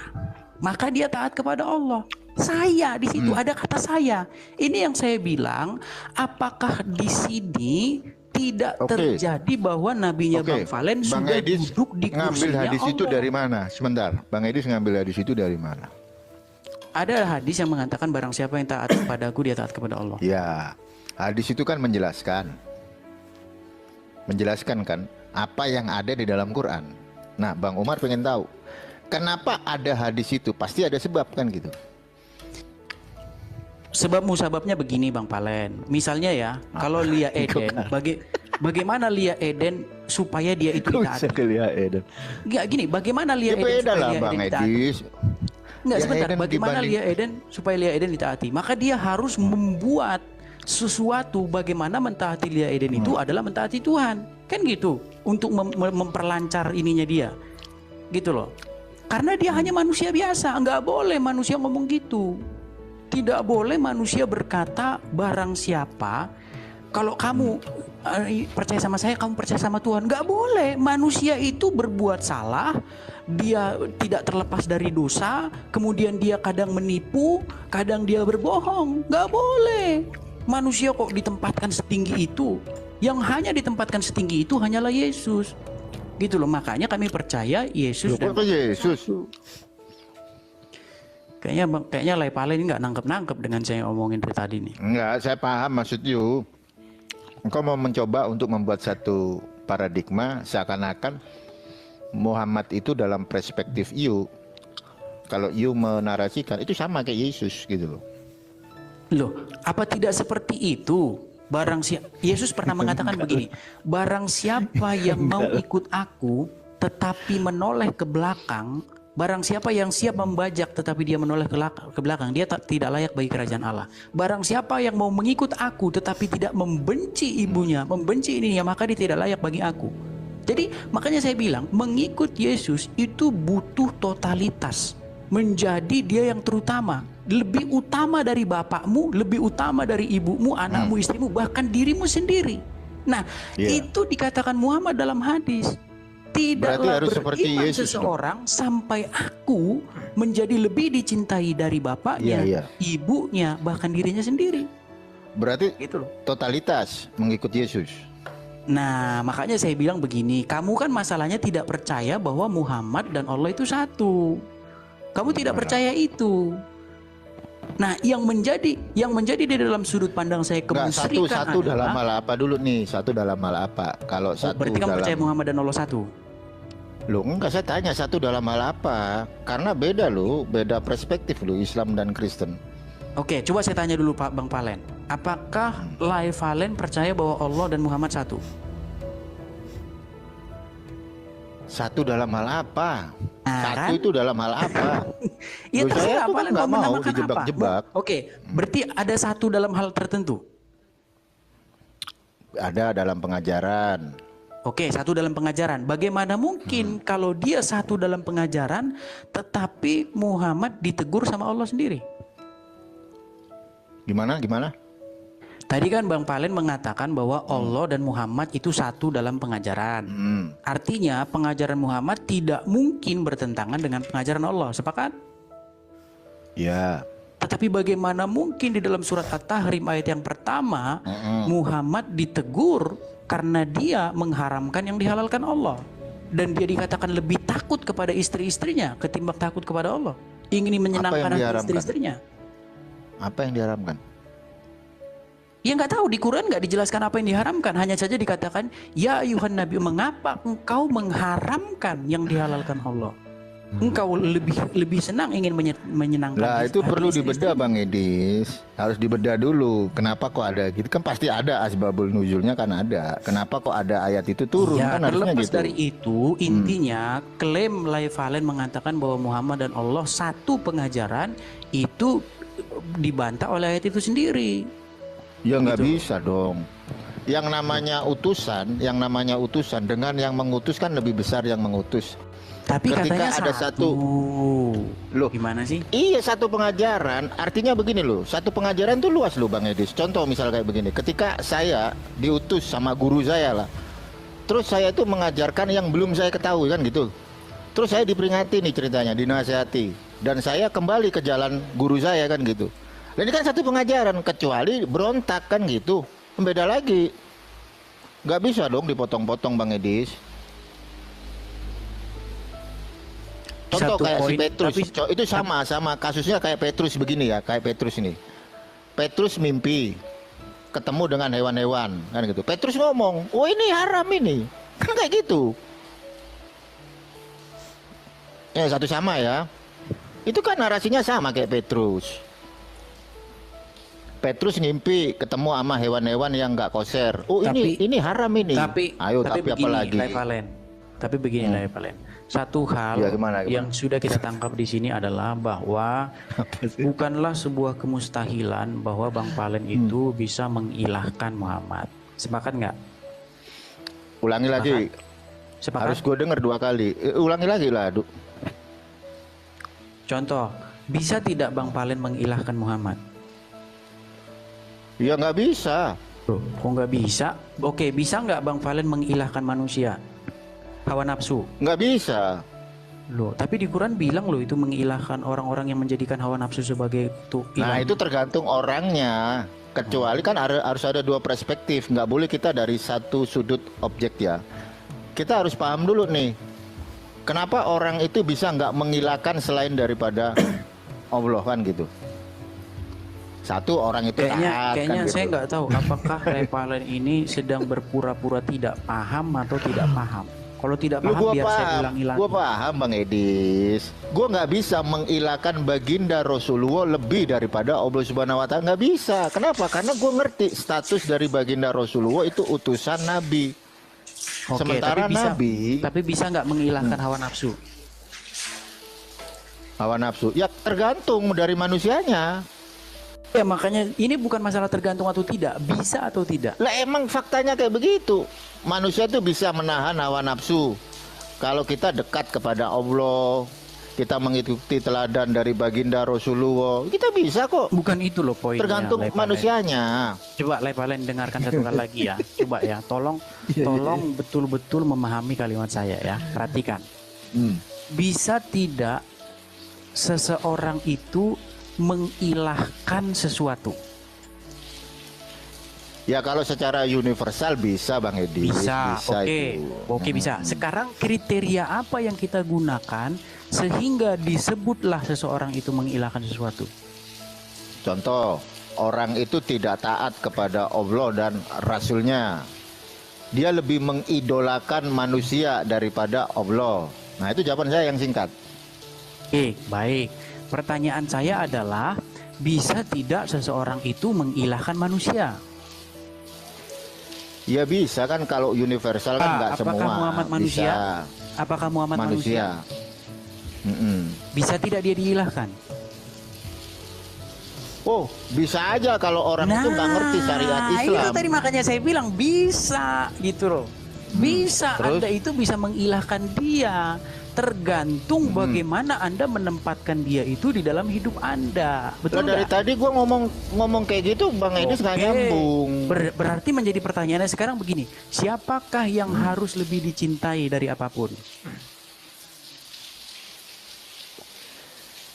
Speaker 2: maka dia taat kepada Allah. Saya di situ ada kata saya. Ini yang saya bilang, apakah di sini tidak terjadi bahwa nabinya Bang Valen
Speaker 6: Bang
Speaker 2: sudah
Speaker 6: Edis
Speaker 2: duduk di
Speaker 6: ngambil
Speaker 2: kursinya
Speaker 6: hadis itu
Speaker 2: Allah?
Speaker 6: dari mana? Sebentar, Bang Edis ngambil hadis itu dari mana?
Speaker 2: Ada hadis yang mengatakan barang siapa yang taat kepadaku dia taat kepada Allah.
Speaker 6: Ya, hadis itu kan menjelaskan kan apa yang ada di dalam Quran. Nah, Bang Umar pengen tahu kenapa ada hadis itu? Pasti ada sebab kan gitu.
Speaker 2: Sebab musababnya begini Bang Palen. Misalnya ya, kalau Lia Eden Bagaimana Lia Eden supaya dia itu ditaati?
Speaker 3: Lia Eden.
Speaker 2: Enggak gini, bagaimana Lia Eden
Speaker 3: Beda
Speaker 2: supaya
Speaker 3: lah
Speaker 2: Lia
Speaker 3: Bang
Speaker 2: Eden ditaati?
Speaker 3: Edis.
Speaker 2: Enggak,
Speaker 3: Lia
Speaker 2: sebentar.
Speaker 3: Eden
Speaker 2: Bagaimana
Speaker 3: dibanding-
Speaker 2: Lia Eden supaya Lia Eden ditaati? Maka dia harus membuat sesuatu bagaimana mentaati Lia Eden itu adalah mentaati Tuhan. Kan gitu. Untuk memperlancar ininya dia. Gitu loh. Karena dia hanya manusia biasa. Enggak boleh manusia ngomong gitu. Tidak boleh manusia berkata barang siapa, kalau kamu percaya sama saya, kamu percaya sama Tuhan. Enggak boleh. Manusia itu berbuat salah, dia tidak terlepas dari dosa, kemudian dia kadang menipu, kadang dia berbohong. Enggak boleh. Manusia kok ditempatkan setinggi itu. Yang hanya ditempatkan setinggi itu hanyalah Yesus. Gitu loh, makanya kami percaya Yesus dan
Speaker 3: Yesus.
Speaker 2: Kayaknya Lai Palen ini nggak nangkep dengan saya ngomongin dari tadi nih.
Speaker 3: Enggak, saya paham maksud you. Engkau mau mencoba untuk membuat satu paradigma seakan-akan Muhammad itu dalam perspektif you. Kalau you menarasikan itu sama kayak Yesus gitu loh.
Speaker 2: Loh, apa tidak seperti itu? Yesus pernah mengatakan begini, barang siapa yang mau ikut aku tetapi menoleh ke belakang, barang siapa yang siap membajak tetapi dia menoleh ke belakang, dia tidak layak bagi kerajaan Allah. Barang siapa yang mau mengikut aku tetapi tidak membenci ibunya, membenci ininya, maka dia tidak layak bagi aku. Jadi makanya saya bilang, mengikut Yesus itu butuh totalitas. Menjadi dia yang terutama, lebih utama dari bapakmu, lebih utama dari ibumu, anakmu, istrimu, bahkan dirimu sendiri. Nah, itu dikatakan Muhammad dalam hadis. Tidaklah beriman seseorang sampai aku menjadi lebih dicintai dari bapaknya, ibunya, bahkan dirinya sendiri.
Speaker 3: Berarti
Speaker 2: gitu loh.
Speaker 3: Totalitas mengikut Yesus.
Speaker 2: Nah, makanya saya bilang begini, kamu kan masalahnya tidak percaya bahwa Muhammad dan Allah itu satu. Kamu tidak percaya itu. Nah, yang menjadi di dalam sudut pandang saya kemusyrikan
Speaker 3: satu dalam hal apa dulu nih? Satu dalam hal apa? Kalau satu
Speaker 2: berarti kamu percaya Muhammad dan Allah satu?
Speaker 3: Loh, enggak, saya tanya satu dalam hal apa? Karena beda loh, beda perspektif loh Islam dan Kristen.
Speaker 2: Oke, coba saya tanya dulu Pak Bang Palen. Apakah Lai Valen percaya bahwa Allah dan Muhammad satu?
Speaker 3: Satu dalam hal apa? Satu
Speaker 2: kan?
Speaker 3: itu dalam hal apa?
Speaker 2: Ya terserah
Speaker 3: apa
Speaker 2: Palen
Speaker 3: nggak
Speaker 2: mau
Speaker 3: mau
Speaker 2: menamakan
Speaker 3: dijebak-jebak.
Speaker 2: apa. Oke, berarti ada satu dalam hal tertentu.
Speaker 3: Ada dalam pengajaran.
Speaker 2: Oke, satu dalam pengajaran. Bagaimana mungkin kalau dia satu dalam pengajaran, tetapi Muhammad ditegur sama Allah sendiri?
Speaker 3: Gimana?
Speaker 2: Tadi kan Bang Palen mengatakan bahwa Allah dan Muhammad itu satu dalam pengajaran. Artinya pengajaran Muhammad tidak mungkin bertentangan dengan pengajaran Allah. Sepakat?
Speaker 3: Ya.
Speaker 2: Tetapi bagaimana mungkin di dalam surat At-Tahrim ayat yang pertama Muhammad ditegur karena dia mengharamkan yang dihalalkan Allah. Dan dia dikatakan lebih takut kepada istri-istrinya ketimbang takut kepada Allah. Ingin menyenangkan istri-istrinya.
Speaker 3: Apa yang diharamkan?
Speaker 2: Ya nggak tahu, di Quran nggak dijelaskan apa yang diharamkan. Hanya saja dikatakan, ya ayuhan nabi, mengapa engkau mengharamkan yang dihalalkan Allah? Engkau lebih senang ingin menyenangkan.
Speaker 3: Lah itu perlu dibedah Bang Edis. Harus dibedah dulu. Kenapa kok ada gitu? Kan pasti ada asbabul nuzulnya, kan ada. Kenapa kok ada ayat itu turun?
Speaker 2: Ya,
Speaker 3: kan harusnya
Speaker 2: terlepas
Speaker 3: gitu.
Speaker 2: dari itu, intinya klaim Lai Valen mengatakan bahwa Muhammad dan Allah satu pengajaran itu dibantah oleh ayat itu sendiri.
Speaker 3: Ya nggak bisa dong. Yang namanya utusan dengan yang mengutus kan lebih besar yang mengutus.
Speaker 2: Tapi
Speaker 3: ketika
Speaker 2: katanya
Speaker 3: ada satu loh,
Speaker 2: gimana sih?
Speaker 3: Iya, satu pengajaran. Artinya begini loh, satu pengajaran tuh luas loh Bang Edis. Contoh misal kayak begini, ketika saya diutus sama guru saya lah, terus saya tuh mengajarkan yang belum saya ketahui kan gitu. Terus saya diperingati nih ceritanya, dinasihati, dan saya kembali ke jalan guru saya kan gitu. Dan ini kan satu pengajaran, kecuali berontak kan gitu, beda lagi. Nggak bisa dong dipotong-potong Bang Edis. Contoh kayak si Petrus, itu sama kasusnya kayak Petrus begini ya, kayak Petrus ini. Petrus mimpi ketemu dengan hewan-hewan kan gitu. Petrus ngomong, "Oh, ini haram ini." Kan kayak gitu. Ya satu sama ya. Itu kan narasinya sama kayak Petrus.
Speaker 6: Petrus ngimpi ketemu sama hewan-hewan yang nggak koser. Oh, ini haram ini. Ayo, tapi
Speaker 2: begini,
Speaker 6: apa lagi?
Speaker 2: Tapi begini, Valen. Satu hal
Speaker 6: gimana?
Speaker 2: yang sudah kita tangkap di sini adalah bahwa bukanlah sebuah kemustahilan bahwa Bang Palen itu bisa mengilahkan Muhammad. Sepakat nggak?
Speaker 6: Ulangi lagi.
Speaker 2: Sepakat?
Speaker 6: Harus gue denger 2 kali. Ulangi lagi lah.
Speaker 2: Contoh, bisa tidak Bang Palen mengilahkan Muhammad?
Speaker 6: Ya nggak bisa.
Speaker 2: Kok nggak bisa? Oke, bisa nggak Bang Palen mengilahkan manusia? Hawa nafsu?
Speaker 6: Nggak bisa.
Speaker 2: Loh, tapi di Quran bilang loh itu mengilahkan orang-orang yang menjadikan hawa nafsu sebagai Tuhan.
Speaker 6: Nah, itu tergantung orangnya. Kecuali kan harus ada 2 perspektif. Nggak boleh kita dari satu sudut objek ya. Kita harus paham dulu nih. Kenapa orang itu bisa nggak mengilahkan selain daripada Allah kan gitu. Satu orang itu
Speaker 2: kayaknya
Speaker 6: kan gitu.
Speaker 2: Saya nggak tahu apakah Palen ini sedang berpura-pura tidak paham atau tidak paham. Kalau tidak paham biar saya ulangi lagi.
Speaker 6: Gue paham Bang Edis. Gue nggak bisa mengilahkan baginda Rasulullah lebih daripada Allah Subhanahu Wa Taala. Nggak bisa. Kenapa? Karena gue ngerti status dari baginda Rasulullah itu utusan Nabi.
Speaker 2: Oke,
Speaker 6: sementara Nabi.
Speaker 2: Tapi bisa nggak mengilahkan hawa nafsu?
Speaker 6: Hawa nafsu? Ya tergantung dari manusianya.
Speaker 2: Ya makanya ini bukan masalah tergantung atau tidak, bisa atau tidak.
Speaker 6: Lah emang faktanya kayak begitu. Manusia tuh bisa menahan hawa nafsu. Kalau kita dekat kepada Allah, kita mengikuti teladan dari baginda Rasulullah, kita bisa kok.
Speaker 2: Bukan itu loh poinnya.
Speaker 6: Tergantung manusianya.
Speaker 2: Coba Palen dengarkan satu kali lagi ya. Coba ya, tolong betul-betul memahami kalimat saya ya. Perhatikan. Bisa tidak seseorang itu mengilahkan sesuatu?
Speaker 6: Ya kalau secara universal bisa Bang Edi.
Speaker 2: Bisa. Oke, bisa. Sekarang kriteria apa yang kita gunakan sehingga disebutlah seseorang itu mengilahkan sesuatu?
Speaker 6: Contoh, orang itu tidak taat kepada Allah dan Rasulnya. Dia lebih mengidolakan manusia daripada Allah. Nah itu jawaban saya yang singkat.
Speaker 2: Oke, baik. Pertanyaan saya adalah, bisa tidak seseorang itu mengilahkan manusia?
Speaker 6: Ya bisa kan, kalau universal kan nggak semua.
Speaker 2: Apakah Muhammad manusia?
Speaker 6: Bisa.
Speaker 2: Apakah Muhammad manusia? Bisa tidak dia diilahkan?
Speaker 6: Oh, bisa aja kalau orang itu nggak ngerti syariat Islam.
Speaker 2: Itu tadi makanya saya bilang bisa gitu loh. Bisa, Anda itu bisa mengilahkan dia. Tergantung bagaimana Anda menempatkan dia itu di dalam hidup Anda. Betul
Speaker 6: dari tadi gua ngomong kayak gitu Bang Edis nggak nyambung.
Speaker 2: Berarti menjadi pertanyaannya sekarang begini, siapakah yang harus lebih dicintai dari apapun?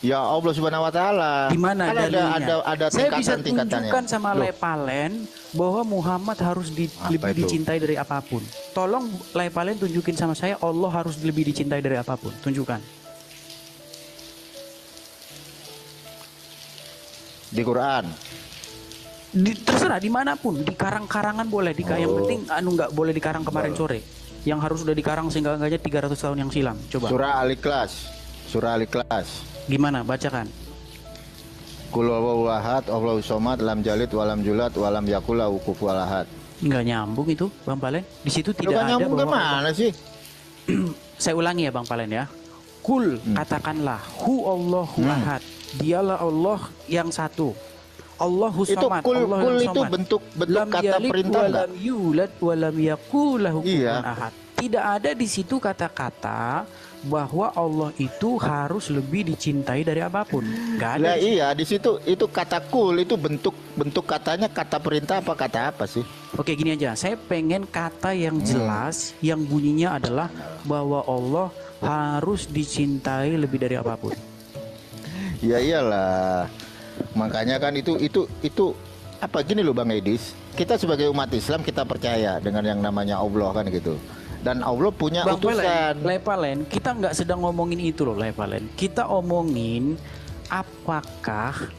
Speaker 6: Ya Allah Subhanahu Wa Taala.
Speaker 2: Di mana
Speaker 6: kan ada
Speaker 2: saya bisa
Speaker 6: tingkatannya.
Speaker 2: tunjukkan sama Palen bahwa Muhammad harus lebih dicintai dari apapun. Tolong Palen tunjukin sama saya Allah harus lebih dicintai dari apapun. Tunjukkan.
Speaker 6: Di Quran.
Speaker 2: Terserah dimanapun, di karang-karangan boleh. Yang penting nggak boleh dikarang kemarin sore. Yang harus sudah dikarang sehingga enggaknya 300 tahun yang silam. Coba.
Speaker 6: Surah Al-Ikhlas.
Speaker 2: Gimana? Bacakan.
Speaker 6: Qul huwallahu ahad, Allahu somad, lam jalid walam julat walam yakul lahu kufuwan ahad.
Speaker 2: Nggak nyambung itu, Bang Palen. Di situ tidak ada
Speaker 6: nyambung gimana sih?
Speaker 2: Saya ulangi ya Bang Palen ya. Kul, katakanlah hu Allahu ahad. Dialah Allah yang satu. Allahu somad.
Speaker 6: Kul itu bentuk kata perintah enggak?
Speaker 2: Lam yulad walam yakul lahu kufuwan ahad. Tidak ada di situ kata-kata bahwa Allah itu harus lebih dicintai dari apapun. Gak ada.
Speaker 6: Iya, di situ itu kata kul itu bentuk katanya kata perintah apa kata apa sih?
Speaker 2: Oke, gini aja. Saya pengen kata yang jelas yang bunyinya adalah bahwa Allah harus dicintai lebih dari apapun.
Speaker 6: Ya iyalah. Makanya kan itu apa gini loh Bang Edis. Kita sebagai umat Islam kita percaya dengan yang namanya Allah kan gitu. Dan Allah punya utusan.
Speaker 2: Palen, kita nggak sedang ngomongin itu loh, Palen. Kita omongin apakah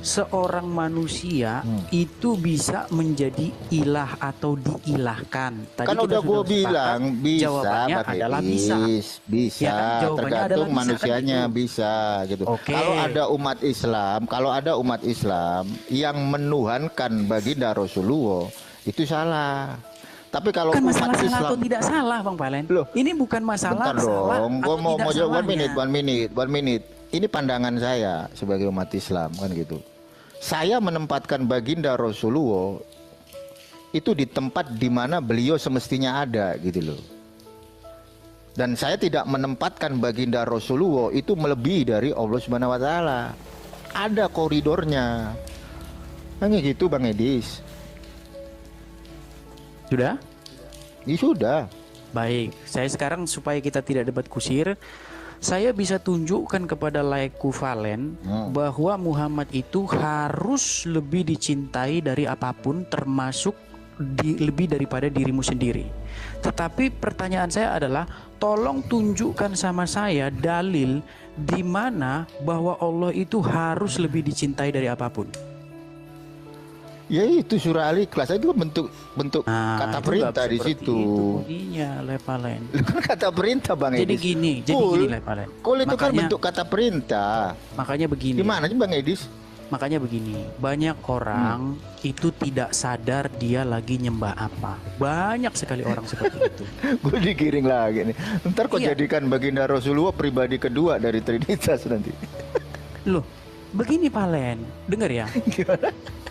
Speaker 2: seorang manusia itu bisa menjadi ilah atau diilahkan? Tadi
Speaker 6: kan udah gue bilang bisa,
Speaker 2: jawabannya adalah bisa.
Speaker 6: Bisa, ya kan? Tergantung manusianya kan bisa gitu. Kalau ada umat Islam yang menuhankan baginda Rasulullah, itu salah. Tapi kalau
Speaker 2: bukan masalah salah atau tidak salah, Bang Palen. Loh, ini bukan masalah salah
Speaker 6: gue mau jawab one minute. Ini pandangan saya sebagai umat Islam kan gitu. Saya menempatkan baginda Rasulullah itu di tempat di mana beliau semestinya ada gitu loh. Dan saya tidak menempatkan baginda Rasulullah itu melebihi dari Allah Subhanahu wa taala. Ada koridornya. Hanya gitu Bang Edis.
Speaker 2: Sudah?
Speaker 6: Ya sudah.
Speaker 2: Baik, saya sekarang supaya kita tidak debat kusir, saya bisa tunjukkan kepada laiku Valen bahwa Muhammad itu harus lebih dicintai dari apapun, termasuk lebih daripada dirimu sendiri. Tetapi pertanyaan saya adalah, tolong tunjukkan sama saya dalil di mana bahwa Allah itu harus lebih dicintai dari apapun.
Speaker 6: Ya itu surah Al-Ikhlas itu bentuk kata perintah di situ.
Speaker 2: Bunyinya Lepalen.
Speaker 6: Kata perintah Bang
Speaker 2: Edis. Jadi gini Lepalen.
Speaker 6: Kul itu kan bentuk kata perintah.
Speaker 2: Makanya begini.
Speaker 6: Gimana sih Bang Edis?
Speaker 2: Makanya begini, banyak orang itu tidak sadar dia lagi nyembah apa. Banyak sekali orang seperti itu.
Speaker 6: Gue digiring lagi nih. Ntar kok jadikan baginda Rasulullah pribadi kedua dari Trinitas nanti.
Speaker 2: Loh, begini Palen, dengar ya.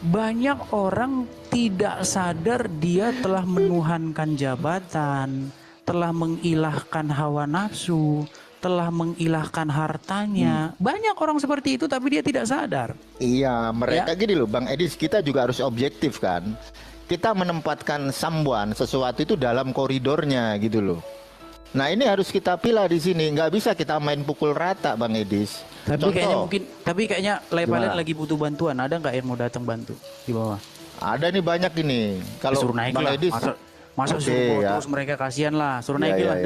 Speaker 2: Banyak orang tidak sadar dia telah menuhankan jabatan, telah mengilahkan hawa nafsu, telah mengilahkan hartanya. Banyak orang seperti itu tapi dia tidak sadar.
Speaker 6: Iya, mereka gini loh Bang Edis, kita juga harus objektif kan. Kita menempatkan sesuatu itu dalam koridornya gitu loh. Nah ini harus kita pilih di sini, nggak bisa kita main pukul rata Bang Edis.
Speaker 2: Tapi kayaknya Lepalen lagi butuh bantuan. Ada nggak yang mau datang bantu di bawah?
Speaker 6: Ada nih banyak ini. Kalau
Speaker 2: suruh naik
Speaker 6: Bang
Speaker 2: lah.
Speaker 6: Edis,
Speaker 2: masa suruh terus mereka kasihan lah. Suruh naikin lah,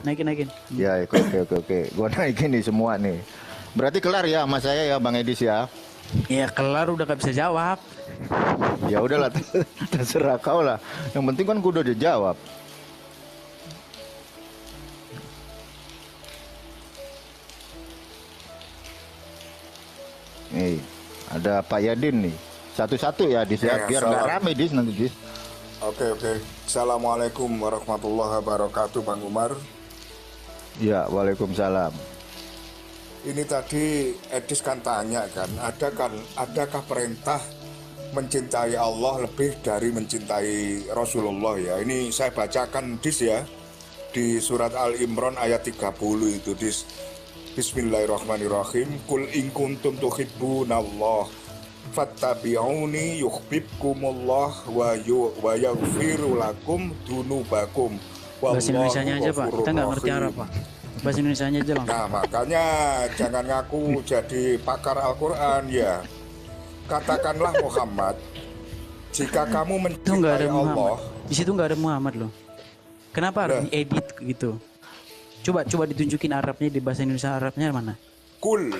Speaker 2: naikin.
Speaker 6: Ya oke. Gua naikin nih semua nih. Berarti kelar ya sama saya ya Bang Edis ya.
Speaker 2: Iya kelar, udah gak bisa jawab.
Speaker 6: Ya udahlah, terserah kau lah. Yang penting kan gua udah dijawab. Nih, ada Pak Yadin nih. Satu-satu ya, Dis ya, biar nggak rame Dis nanti Dis.
Speaker 5: Oke. Assalamualaikum warahmatullahi wabarakatuh, Bang Umar.
Speaker 6: Ya, waalaikumsalam.
Speaker 5: Ini tadi Edis kan tanya kan, adakah perintah mencintai Allah lebih dari mencintai Rasulullah ya? Ini saya bacakan Dis ya, di surat Al-Imran ayat 30 itu Dis. Bismillahirrahmanirrahim. Kul in kuntum tuhibbunallah fattabi'uni yuhibbukumullah wa yaghfiru lakum dunubakum.
Speaker 2: Bahasa Indonesianya aja Pak, kita nggak ngerti Arab Pak. Bahasa Indonesianya aja langsung.
Speaker 5: Nah makanya jangan ngaku jadi pakar Al-Quran ya. Katakanlah Muhammad, jika kamu mencintai Allah.
Speaker 2: Di situ nggak ada Muhammad loh. Kenapa harus diedit gitu? Coba ditunjukin Arabnya, di bahasa Indonesia Arabnya mana?
Speaker 5: Kul.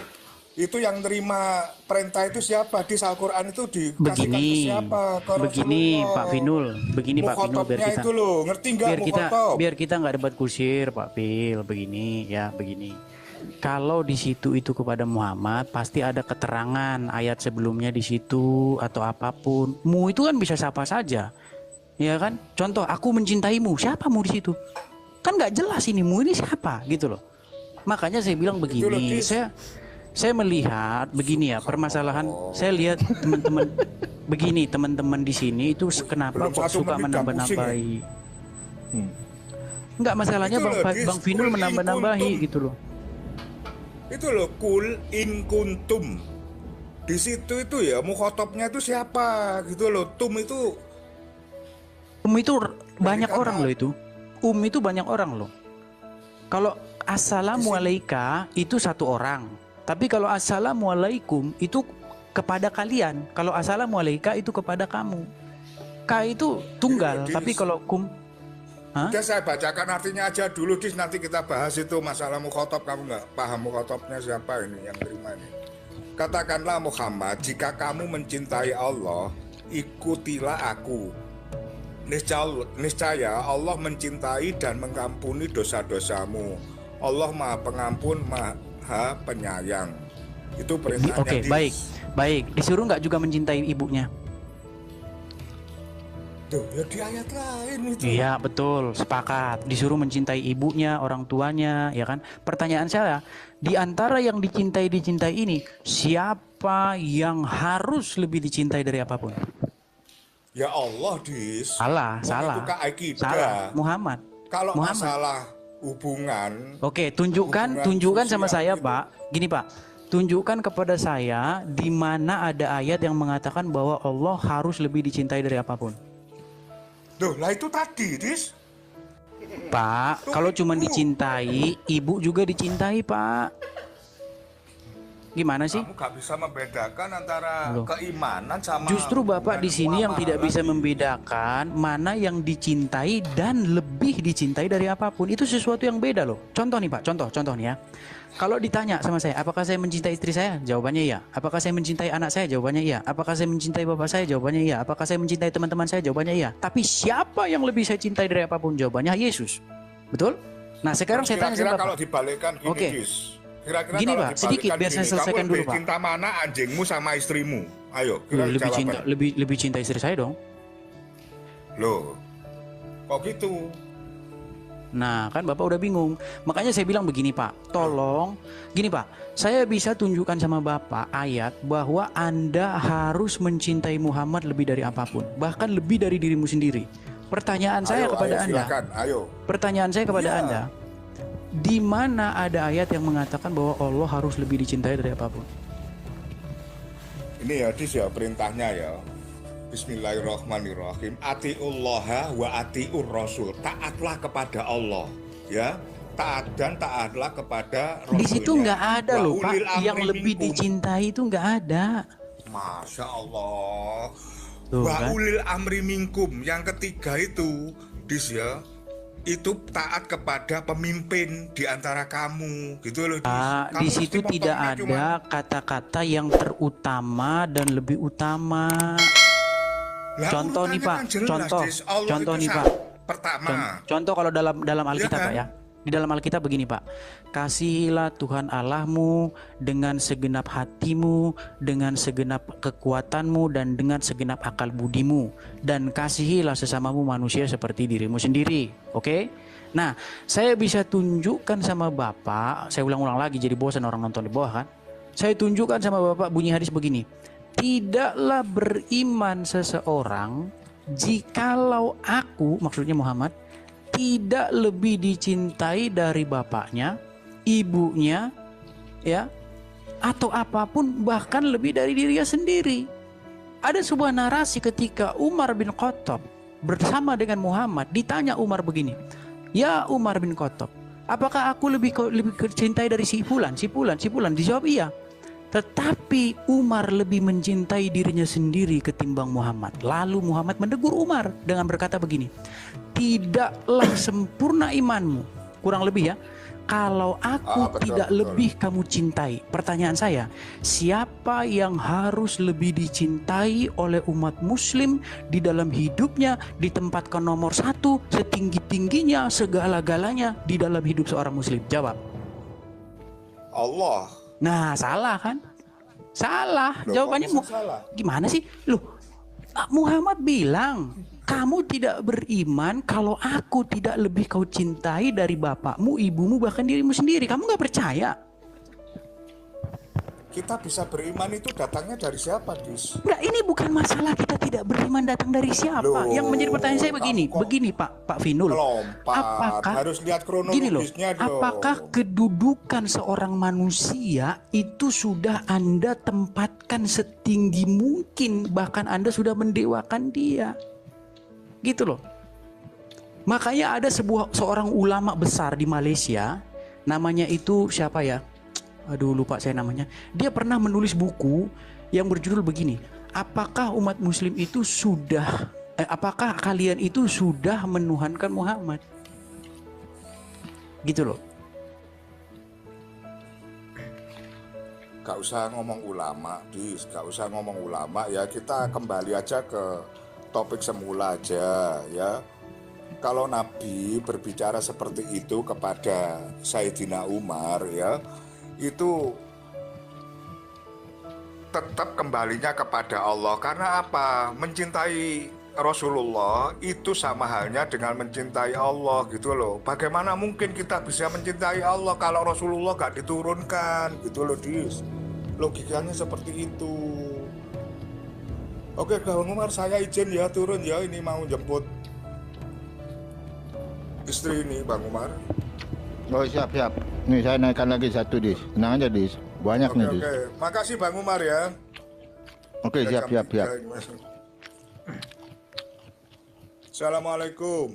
Speaker 5: Itu yang terima perintah itu siapa? Di Al-Quran itu dikasihkan ke siapa? Ke
Speaker 2: begini Pak Finul, biar kita
Speaker 5: itu loh, ngerti nggak
Speaker 2: biar kita nggak debat kusir Pak Pil, begini. Kalau di situ itu kepada Muhammad, pasti ada keterangan ayat sebelumnya di situ atau apapun. Mu itu kan bisa siapa saja, ya kan? Contoh, aku mencintaimu, siapa mu di situ? Kan nggak jelas ini mu ini siapa gitu loh. Makanya saya bilang begini, saya melihat begini ya permasalahan. Saya lihat teman-teman begini, teman-teman di sini itu kenapa kok suka menambah-nambahi. Enggak, masalahnya Bang Vinul menambah-nambahi gitu loh.
Speaker 5: Itu loh, kul in kuntum. Di situ itu ya mukhatabnya itu siapa gitu loh. Tum itu
Speaker 2: banyak orang loh itu. Itu banyak orang loh. Kalau assalamualaikum itu satu orang. Tapi kalau assalamualaikum itu kepada kalian. Kalau assalamualaikum itu kepada kamu. Ka itu tunggal. Tapi kalau kum,
Speaker 5: udah saya bacakan artinya aja dulu Dis, nanti kita bahas itu masalah mukhatab. Kamu nggak paham mukhatabnya siapa ini yang terima ini. Katakanlah Muhammad, jika kamu mencintai Allah, ikutilah aku. Niscaya Allah mencintai dan mengampuni dosa-dosamu. Allah Maha Pengampun, Maha Penyayang. Itu perintahnya.
Speaker 2: Oke, baik. Disuruh nggak juga mencintai ibunya?
Speaker 5: Tuh, ya di ayat lain itu.
Speaker 2: Iya, betul, sepakat. Disuruh mencintai ibunya, orang tuanya, ya kan? Pertanyaan saya, di antara yang dicintai ini, siapa yang harus lebih dicintai dari apapun?
Speaker 5: Ya Allah, Dis.
Speaker 2: Salah. Muhammad.
Speaker 5: Kalau masalah hubungan.
Speaker 2: Oke, tunjukkan sama saya, Pak. Gini, Pak. Tunjukkan kepada saya di mana ada ayat yang mengatakan bahwa Allah harus lebih dicintai dari apapun.
Speaker 5: Duh, lah itu tadi, Dis.
Speaker 2: Pak, kalau cuma dicintai, ibu juga dicintai, Pak. Gimana sih?
Speaker 5: Kamu gak bisa membedakan antara keimanan sama.
Speaker 2: Justru Bapak di sini yang tidak bisa membedakan mana yang dicintai dan lebih dicintai dari apapun. Itu sesuatu yang beda loh. Contoh nih Pak, contoh nih ya. Kalau ditanya sama saya, apakah saya mencintai istri saya? Jawabannya iya. Apakah saya mencintai anak saya? Jawabannya iya. Apakah saya mencintai bapak saya? Jawabannya iya. Apakah saya mencintai teman-teman saya? Jawabannya iya. Tapi siapa yang lebih saya cintai dari apapun? Jawabannya Yesus. Betul? Nah sekarang saya tanya sama Bapak.
Speaker 5: Kalau dibalikkan gini, kira-kira
Speaker 2: gini Pak, sedikit biar saya selesaikan dulu Pak.
Speaker 5: Cinta mana anjingmu sama istrimu? Ayo,
Speaker 2: lebih cinta istri saya dong.
Speaker 5: Loh, kok gitu?
Speaker 2: Nah kan Bapak udah bingung. Makanya saya bilang begini Pak, tolong gini Pak, saya bisa tunjukkan sama Bapak ayat bahwa Anda harus mencintai Muhammad lebih dari apapun, bahkan lebih dari dirimu sendiri. Pertanyaan saya kepada Anda, pertanyaan saya kepada Anda, di mana ada ayat yang mengatakan bahwa Allah harus lebih dicintai dari apapun?
Speaker 5: Ini ya, Dis ya, perintahnya ya. Bismillahirrahmanirrahim. Atiullaha wa atiur rasul. Taatlah kepada Allah, ya. Taatlah kepada Rasulnya.
Speaker 2: Di situ nggak ada loh Pak, yang lebih dicintai itu nggak ada.
Speaker 5: Masya Allah.
Speaker 2: Tuh,
Speaker 5: wa
Speaker 2: kan?
Speaker 5: ulil amri minkum. Yang ketiga itu, Dis ya, itu taat kepada pemimpin di antara kamu, gitu loh.
Speaker 2: Di situ tidak ada kata-kata yang terutama dan lebih utama.
Speaker 5: Lah,
Speaker 2: contoh nih Pak,
Speaker 5: kan jelas,
Speaker 2: contoh nih Pak.
Speaker 5: Pertama.
Speaker 2: Contoh kalau dalam Alkitab Pak ya. Di dalam Alkitab begini Pak, kasihilah Tuhan Allahmu dengan segenap hatimu, dengan segenap kekuatanmu, dan dengan segenap akal budimu. Dan kasihilah sesamamu manusia seperti dirimu sendiri. Oke? Nah, saya bisa tunjukkan sama Bapak, saya ulang-ulang lagi jadi bosan orang nonton di bawah kan. Saya tunjukkan sama Bapak bunyi hadis begini. Tidaklah beriman seseorang jikalau aku, maksudnya Muhammad, tidak lebih dicintai dari bapaknya, ibunya, ya, atau apapun, bahkan lebih dari dirinya sendiri. Ada sebuah narasi ketika Umar bin Khattab bersama dengan Muhammad, ditanya Umar begini, ya Umar bin Khattab, apakah aku lebih cintai dari si Fulan? Dijawab iya. Tetapi Umar lebih mencintai dirinya sendiri ketimbang Muhammad. Lalu Muhammad menegur Umar dengan berkata begini, tidaklah sempurna imanmu, kurang lebih ya, kalau aku tidak lebih kamu cintai. Pertanyaan saya, siapa yang harus lebih dicintai oleh umat muslim di dalam hidupnya, ditempatkan nomor satu, setinggi-tingginya, segala-galanya di dalam hidup seorang muslim? Jawab.
Speaker 5: Allah.
Speaker 2: Nah, salah kan? Salah.
Speaker 5: Loh,
Speaker 2: jawabannya
Speaker 5: salah?
Speaker 2: Gimana sih? Loh, Muhammad bilang, kamu tidak beriman kalau aku tidak lebih kau cintai dari bapakmu, ibumu, bahkan dirimu sendiri. Kamu nggak percaya?
Speaker 5: Kita bisa beriman itu datangnya dari siapa, Dis?
Speaker 2: Nah, ini bukan masalah kita tidak beriman datang dari siapa.
Speaker 5: Loh,
Speaker 2: yang menjadi pertanyaan saya begini Pak Vinul. Apakah
Speaker 5: harus lihat
Speaker 2: gini loh,
Speaker 5: kronologisnya dong.
Speaker 2: apakah kedudukan seorang manusia itu sudah Anda tempatkan setinggi mungkin, bahkan Anda sudah mendewakan dia? Gitu loh. Makanya ada seorang ulama besar di Malaysia, namanya itu siapa ya? Aduh lupa saya namanya. Dia pernah menulis buku yang berjudul begini, apakah umat muslim itu sudah apakah kalian itu sudah menuhankan Muhammad? Gitu loh.
Speaker 5: gak usah ngomong ulama, gak usah ngomong ulama ya, kita kembali aja ke topik semula aja ya. Kalau Nabi berbicara seperti itu kepada Sayyidina Umar ya, itu tetap kembalinya kepada Allah. Karena apa? Mencintai Rasulullah itu sama halnya dengan mencintai Allah gitu loh. Bagaimana mungkin kita bisa mencintai Allah kalau Rasulullah gak diturunkan gitu loh, Dis. Logikanya seperti itu. Oke, Bang Umar, saya izin ya turun ya, ini mau jemput istri ini, Bang Umar.
Speaker 6: Oh, siap. Nih saya naikkan lagi satu, Dis. Tenang aja, Dis. Banyak nih, Dis.
Speaker 5: Oke. Makasih Bang Umar ya.
Speaker 6: Oke, siap.
Speaker 5: Assalamualaikum.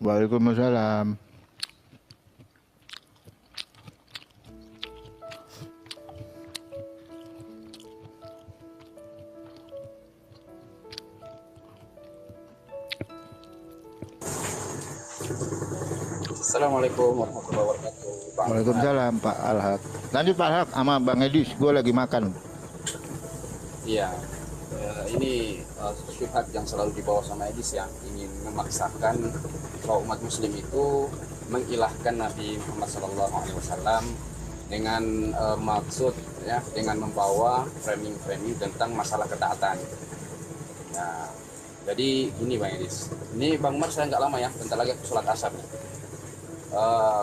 Speaker 6: Waalaikumsalam.
Speaker 7: Assalamualaikum warahmatullahi wabarakatuh.
Speaker 6: Waalaikumsalam Pak Al-Haq. Lanjut Pak Al-Haq sama Bang Edis, gue lagi makan.
Speaker 7: Iya, ini syubhat yang selalu dibawa sama Edis yang ingin memaksakan bahwa umat muslim itu mengilahkan Nabi Muhammad SAW dengan maksud ya, dengan membawa framing tentang masalah ketaatan. Nah, jadi ini Bang Edis, ini Bang Umar saya nggak lama ya, bentar lagi aku sholat asar nih.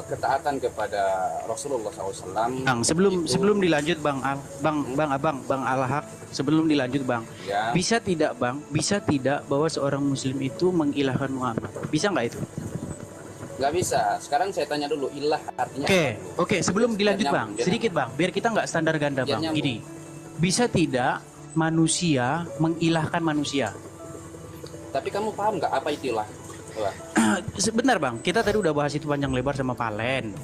Speaker 7: Ketaatan kepada Rasulullah SAW.
Speaker 2: Bang, sebelum dilanjut Bang Al-Haq, sebelum dilanjut Bang,
Speaker 7: ya.
Speaker 2: Bisa tidak bahwa seorang Muslim itu mengilahkan Muhammad? Bisa nggak itu?
Speaker 7: Nggak bisa. Sekarang saya tanya dulu, ilah artinya
Speaker 2: Oke, sebelum dilanjut Bang, sedikit Bang, biar kita nggak standar ganda Bang. Gini, bisa tidak manusia mengilahkan manusia?
Speaker 7: Tapi kamu paham nggak apa itu ilah?
Speaker 2: Sebentar Bang, kita tadi udah bahas itu panjang lebar sama Valen,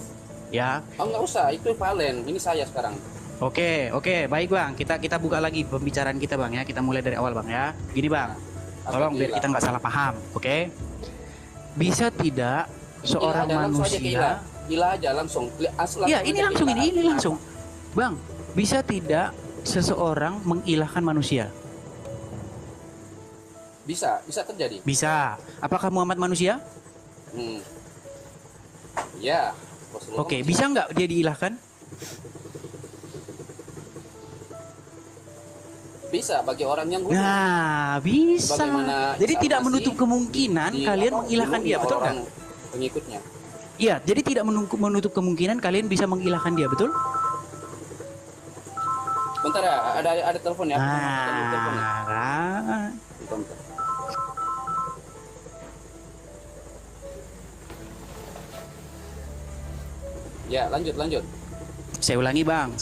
Speaker 2: ya.
Speaker 7: Oh nggak usah, itu Valen. Ini saya sekarang.
Speaker 2: Oke, baik Bang. Kita buka lagi pembicaraan kita Bang ya. Kita mulai dari awal Bang ya. Gini Bang, tolong biar kita nggak salah paham, oke? Bisa tidak seorang manusia?
Speaker 7: Ilah aja langsung.
Speaker 2: Iya, ini langsung. Bang, bisa tidak seseorang mengilahkan manusia?
Speaker 7: Bisa terjadi.
Speaker 2: Bisa. Apakah Muhammad manusia?
Speaker 7: Ya.
Speaker 2: Oke, bisa nggak dia diilahkan?
Speaker 7: Bisa bagi orang yang
Speaker 2: hukum. Nah, bisa. Jadi tidak menutup kemungkinan kalian mengilahkan dia, betul nggak?
Speaker 7: Pengikutnya.
Speaker 2: Iya, jadi tidak menutup kemungkinan kalian bisa mengilahkan dia, betul?
Speaker 7: Bentar ya, ada telepon ya. Ya, lanjut.
Speaker 2: Saya ulangi Bang,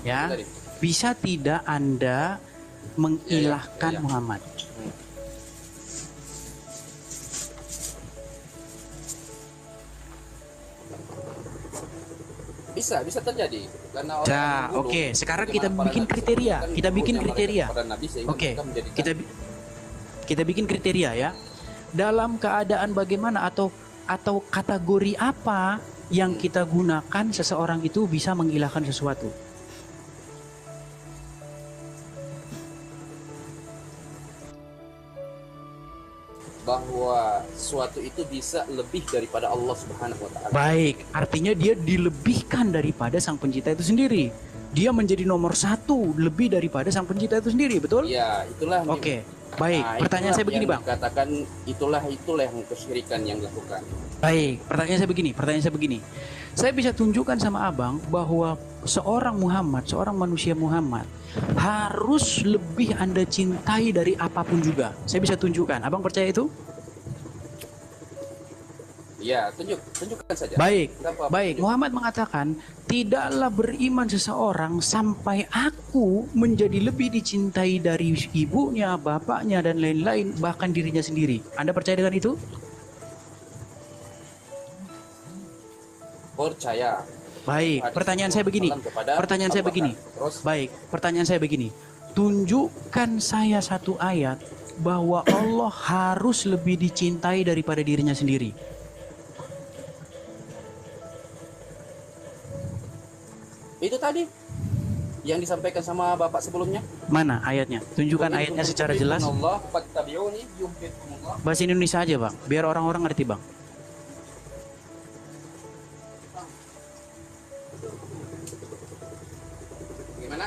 Speaker 2: ya. Bisa tidak Anda mengilahkan Muhammad?
Speaker 7: Bisa terjadi. Karena
Speaker 2: oke. Sekarang kita bikin kriteria. Oke, kita bikin kriteria ya. Dalam keadaan bagaimana atau kategori apa yang kita gunakan seseorang itu bisa mengilahkan sesuatu?
Speaker 7: Bahwa sesuatu itu bisa lebih daripada Allah Subhanahu wa taala.
Speaker 2: Baik, artinya dia dilebihkan daripada sang pencipta itu sendiri. Dia menjadi nomor satu lebih daripada sang pencipta itu sendiri, betul?
Speaker 7: Ya, itulah.
Speaker 2: Oke. Baik, pertanyaan saya begini Bang.
Speaker 7: Katakan itulah yang kesyirikan yang dilakukan.
Speaker 2: Baik, pertanyaan saya begini. Saya bisa tunjukkan sama Abang bahwa seorang manusia Muhammad harus lebih Anda cintai dari apapun juga. Saya bisa tunjukkan. Abang percaya itu?
Speaker 7: Ya, tunjukkan saja.
Speaker 2: Baik. Muhammad mengatakan, tidaklah beriman seseorang sampai aku menjadi lebih dicintai dari ibunya, bapaknya, dan lain-lain, bahkan dirinya sendiri. Anda percaya dengan itu?
Speaker 7: Percaya.
Speaker 2: Baik, pertanyaan saya begini. Tunjukkan saya satu ayat bahwa Allah harus lebih dicintai daripada dirinya sendiri.
Speaker 7: Itu tadi. yang disampaikan sama Bapak sebelumnya?
Speaker 2: Mana ayatnya? Tunjukkan ayatnya secara jelas.
Speaker 7: Allah fattabi'uni yuhibbukumullah.
Speaker 2: Bahasa Indonesia aja, Bang, biar orang-orang ngerti, Bang.
Speaker 7: Gimana?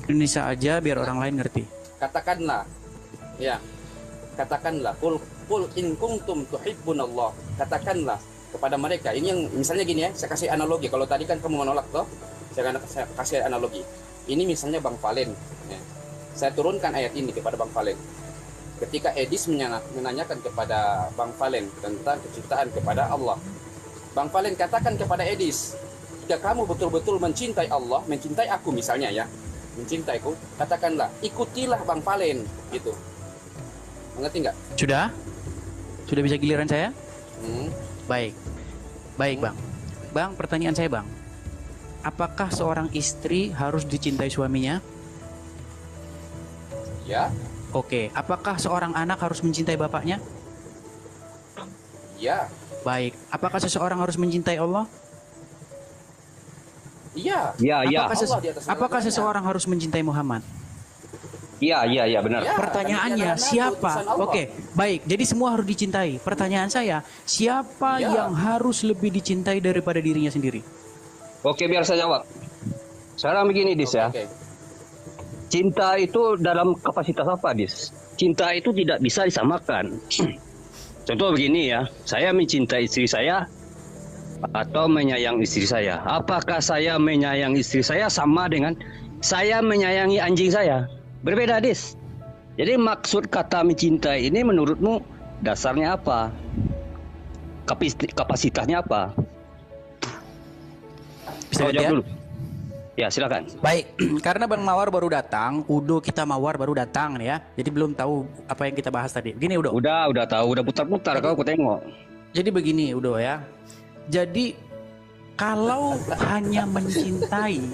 Speaker 2: Indonesia aja biar orang lain ngerti.
Speaker 7: Katakanlah, ya, katakanlah, qul in kuntum tuhibbunallah. Katakanlah kepada mereka. Ini yang misalnya gini ya, saya kasih analogi. Kalau tadi kan kamu menolak toh, saya kasih analogi. Ini misalnya Bang Valen. Ya. Saya turunkan ayat ini kepada Bang Valen. Ketika Edis menanyakan kepada Bang Valen tentang kecintaan kepada Allah, Bang Valen katakan kepada Edis, jika kamu betul-betul mencintai Allah, mencintai aku misalnya ya, mencintaiku, katakanlah, ikutilah Bang Valen, gitu. Mengerti nggak?
Speaker 2: Sudah? Sudah bisa giliran saya? Baik. Baik, Bang. Bang, pertanyaan saya, Bang. Apakah seorang istri harus dicintai suaminya?
Speaker 7: Ya.
Speaker 2: Oke. Apakah seorang anak harus mencintai bapaknya?
Speaker 7: Ya.
Speaker 2: Baik. Apakah seseorang harus mencintai Allah?
Speaker 7: Iya.
Speaker 2: Apakah seseorang harus mencintai Muhammad?
Speaker 8: Iya benar.
Speaker 7: Ya,
Speaker 2: pertanyaannya siapa? Oke, baik. Jadi semua harus dicintai. Pertanyaan saya, siapa yang harus lebih dicintai daripada dirinya sendiri?
Speaker 8: Oke, biar saya jawab. Sekarang begini, Dis ya. Cinta itu dalam kapasitas apa, Dis? Cinta itu tidak bisa disamakan. Contoh begini ya, saya mencintai istri saya atau menyayang istri saya. Apakah saya menyayang istri saya sama dengan saya menyayangi anjing saya? Berbeda, Dis. Jadi maksud kata mencintai ini menurutmu dasarnya apa? Kapasitasnya apa?
Speaker 2: Bisa jawab dulu.
Speaker 8: Ya, silakan.
Speaker 2: Baik, karena Bang Mawar baru datang, Udo kita Mawar baru datang ya. Jadi belum tahu apa yang kita bahas tadi. Begini Udo.
Speaker 8: Udah tahu, udah putar-putar kalau aku tengok.
Speaker 2: Jadi begini Udo ya. Jadi kalau hanya mencintai,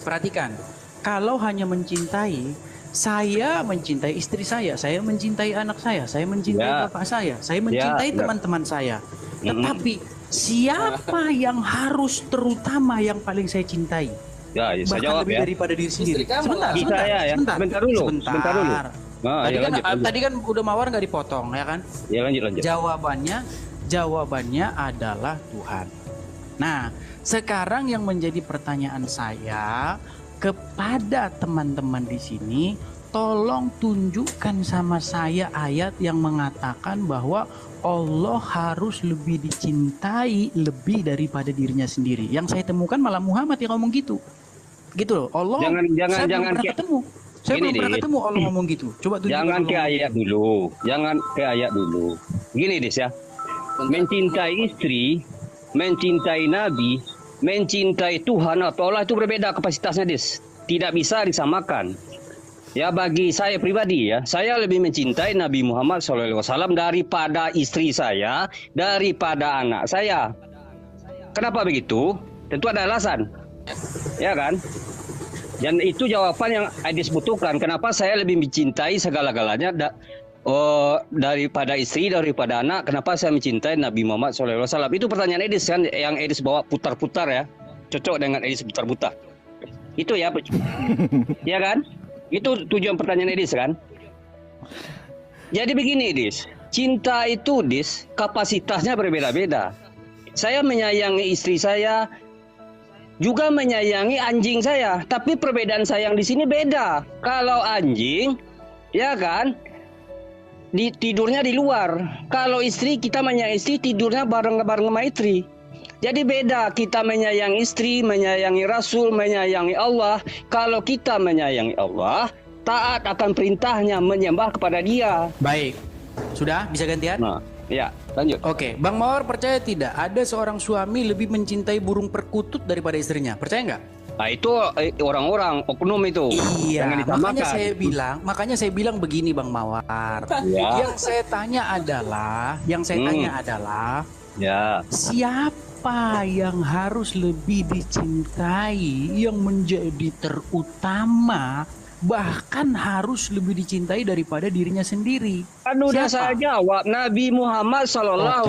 Speaker 2: perhatikan. Kalau hanya mencintai, saya mencintai istri saya mencintai anak saya mencintai bapak saya mencintai teman-teman saya. Tetapi siapa yang harus terutama yang paling saya cintai?
Speaker 8: Ya, saya jawab
Speaker 2: lebih daripada diri sendiri.
Speaker 8: Sebentar dulu.
Speaker 2: Tadi kan udah Mawar nggak dipotong ya kan?
Speaker 8: Ya, lanjut.
Speaker 2: Jawabannya adalah Tuhan. Nah, sekarang yang menjadi pertanyaan saya kepada teman-teman di sini, tolong tunjukkan sama saya ayat yang mengatakan bahwa Allah harus lebih dicintai lebih daripada dirinya sendiri. Yang saya temukan malah Muhammad yang ngomong gitu. Gitu loh. Allah
Speaker 8: jangan pernah
Speaker 2: ketemu. Saya belum pernah ketemu Allah ngomong gitu. Coba tunjukkan.
Speaker 8: Jangan ke ayat dulu. Gini, Dis ya. Mencintai istri, mencintai nabi, mencintai Tuhan atau Allah itu berbeda kapasitasnya, Dis. Tidak bisa disamakan. Ya, bagi saya pribadi ya, saya lebih mencintai Nabi Muhammad SAW daripada istri saya, daripada anak saya. Kenapa begitu? Tentu ada alasan. Ya kan? Dan itu jawaban yang Edis butuhkan. Kenapa saya lebih mencintai segala-galanya daripada istri, daripada anak? Kenapa saya mencintai Nabi Muhammad SAW? Itu pertanyaan Edis kan, yang Edis bawa putar-putar ya. Cocok dengan Edis putar-putar. Itu ya, ya kan? Itu tujuan pertanyaan Edis kan? Jadi begini, Edis. Cinta itu, Edis, kapasitasnya berbeda-beda. Saya menyayangi istri saya, juga menyayangi anjing saya. Tapi perbedaan sayang di sini beda. Kalau anjing, ya kan, tidurnya di luar. Kalau istri, kita menyayangi istri, tidurnya bareng-bareng sama istri. Jadi beda, kita menyayangi istri, menyayangi Rasul, menyayangi Allah. Kalau kita menyayangi Allah, taat akan perintahnya, menyembah kepada Dia.
Speaker 2: Baik, sudah bisa gantian?
Speaker 8: Nah, ya, lanjut.
Speaker 2: Oke, Bang Mawar percaya tidak ada seorang suami lebih mencintai burung perkutut daripada istrinya? Percaya nggak?
Speaker 8: Nah, itu orang-orang oknum itu.
Speaker 2: Iya, makanya saya bilang begini, Bang Mawar. Ya. Yang saya tanya adalah,
Speaker 8: ya,
Speaker 2: siapa yang harus lebih dicintai, yang menjadi terutama, bahkan harus lebih dicintai daripada dirinya sendiri?
Speaker 8: Kan udah saya jawab, Nabi Muhammad SAW.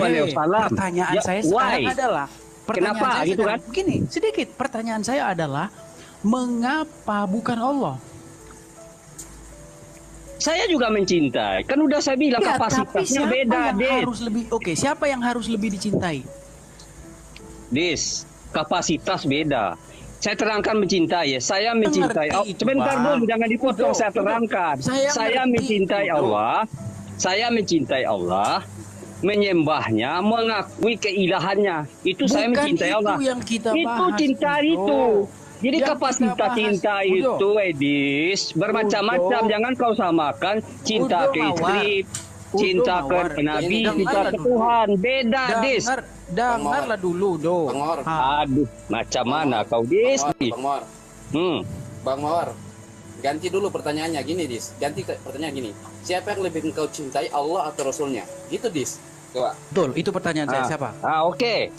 Speaker 2: Pertanyaan saya sekarang adalah,
Speaker 8: kenapa gitu kan?
Speaker 2: Begini, sedikit pertanyaan saya adalah, Mengapa bukan Allah?
Speaker 8: Saya juga mencintai. Kan udah saya bilang
Speaker 2: Ya,
Speaker 8: kapasitasnya
Speaker 2: tapi
Speaker 8: beda,
Speaker 2: siapa yang
Speaker 8: Dis.
Speaker 2: harus lebih siapa yang harus lebih dicintai?
Speaker 8: Dis, kapasitas beda. Saya terangkan mencintai ya. Saya mencintai Allah.
Speaker 2: Itu,
Speaker 8: Sebentar
Speaker 2: Bang.
Speaker 8: dulu, jangan dipotong. Saya terangkan. Saya mencintai Allah. Saya mencintai Allah. Menyembahnya, mengakui keilahannya. Itu saya mencintai Allah.
Speaker 2: Itu yang kita
Speaker 8: Itu
Speaker 2: bahas,
Speaker 8: cinta
Speaker 2: Udo.
Speaker 8: itu. Jadi
Speaker 2: Yang
Speaker 8: kapasitas
Speaker 2: kita bahas,
Speaker 8: cinta
Speaker 2: Udo.
Speaker 8: itu, Edis, bermacam-macam.
Speaker 2: Udo.
Speaker 8: Jangan kau samakan cinta
Speaker 2: Udo,
Speaker 8: ke
Speaker 2: Mawar.
Speaker 8: istri, cinta
Speaker 2: Udo,
Speaker 8: ke
Speaker 2: Mawar.
Speaker 8: Nabi,
Speaker 2: Dengar
Speaker 8: cinta ke
Speaker 2: dulu.
Speaker 8: Tuhan. Beda, Dis.
Speaker 2: Dengarlah dulu, Do.
Speaker 7: Bang Mawar.
Speaker 8: Aduh, macam mana kau, Dis?
Speaker 7: Bang Mawar. Bang Mawar. Ganti dulu pertanyaannya gini, Dis. Ganti pertanyaan gini. Siapa yang lebih engkau cintai, Allah atau Rasulnya? Gitu, Dis. Coba.
Speaker 2: Betul, itu pertanyaan saya. Siapa?
Speaker 8: Oke.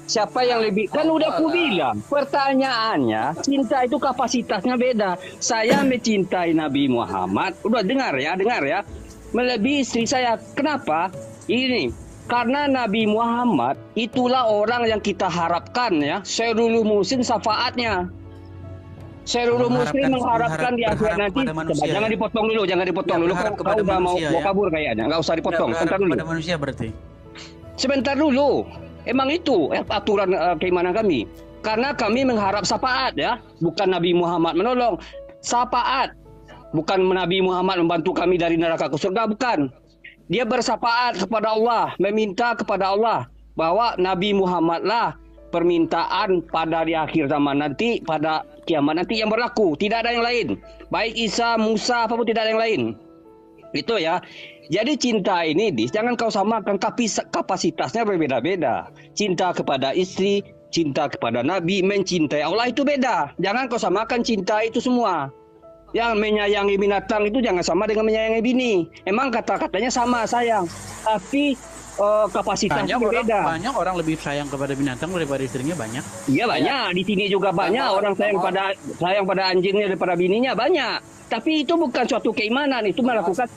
Speaker 8: Siapa yang lebih? Kan udah aku bilang. Pertanyaannya, cinta itu kapasitasnya beda. Saya mencintai Nabi Muhammad. Udah dengar ya. Melebihi istri saya. Kenapa? Ini. Karena Nabi Muhammad itulah orang yang kita harapkan ya. Syairul Muslim syafaatnya. Syairul Muslim mengharapkan di akhirat nanti. Jangan dipotong dulu. Kau udah mau kabur kayaknya. Nggak usah dipotong. Sebentar dulu.
Speaker 2: Pada manusia berarti.
Speaker 8: Sebentar dulu. Emang itu aturan keimanan kami. Karena kami mengharap syafaat ya. Bukan Nabi Muhammad menolong. Syafaat. Bukan Nabi Muhammad membantu kami dari neraka ke surga. Bukan. Dia bersyafaat kepada Allah. Meminta kepada Allah. Bahwa Nabi Muhammadlah permintaan pada di akhir zaman nanti. Pada kiamat nanti yang berlaku. Tidak ada yang lain. Baik Isa, Musa, apapun tidak ada yang lain. Itu ya. Jadi cinta ini, jangan kau samakan, kapasitasnya berbeda-beda. Cinta kepada istri, cinta kepada Nabi, mencintai Allah itu beda. Jangan kau samakan cinta itu semua. Yang menyayangi binatang itu jangan sama dengan menyayangi bini. Emang kata-katanya sama, sayang. Tapi kapasitasnya berbeda.
Speaker 2: Banyak orang lebih sayang kepada binatang daripada istrinya, banyak.
Speaker 8: Iya banyak. Di sini juga banyak orang sayang pada anjingnya daripada bininya, banyak. Tapi itu bukan suatu keimanan, itu melakukan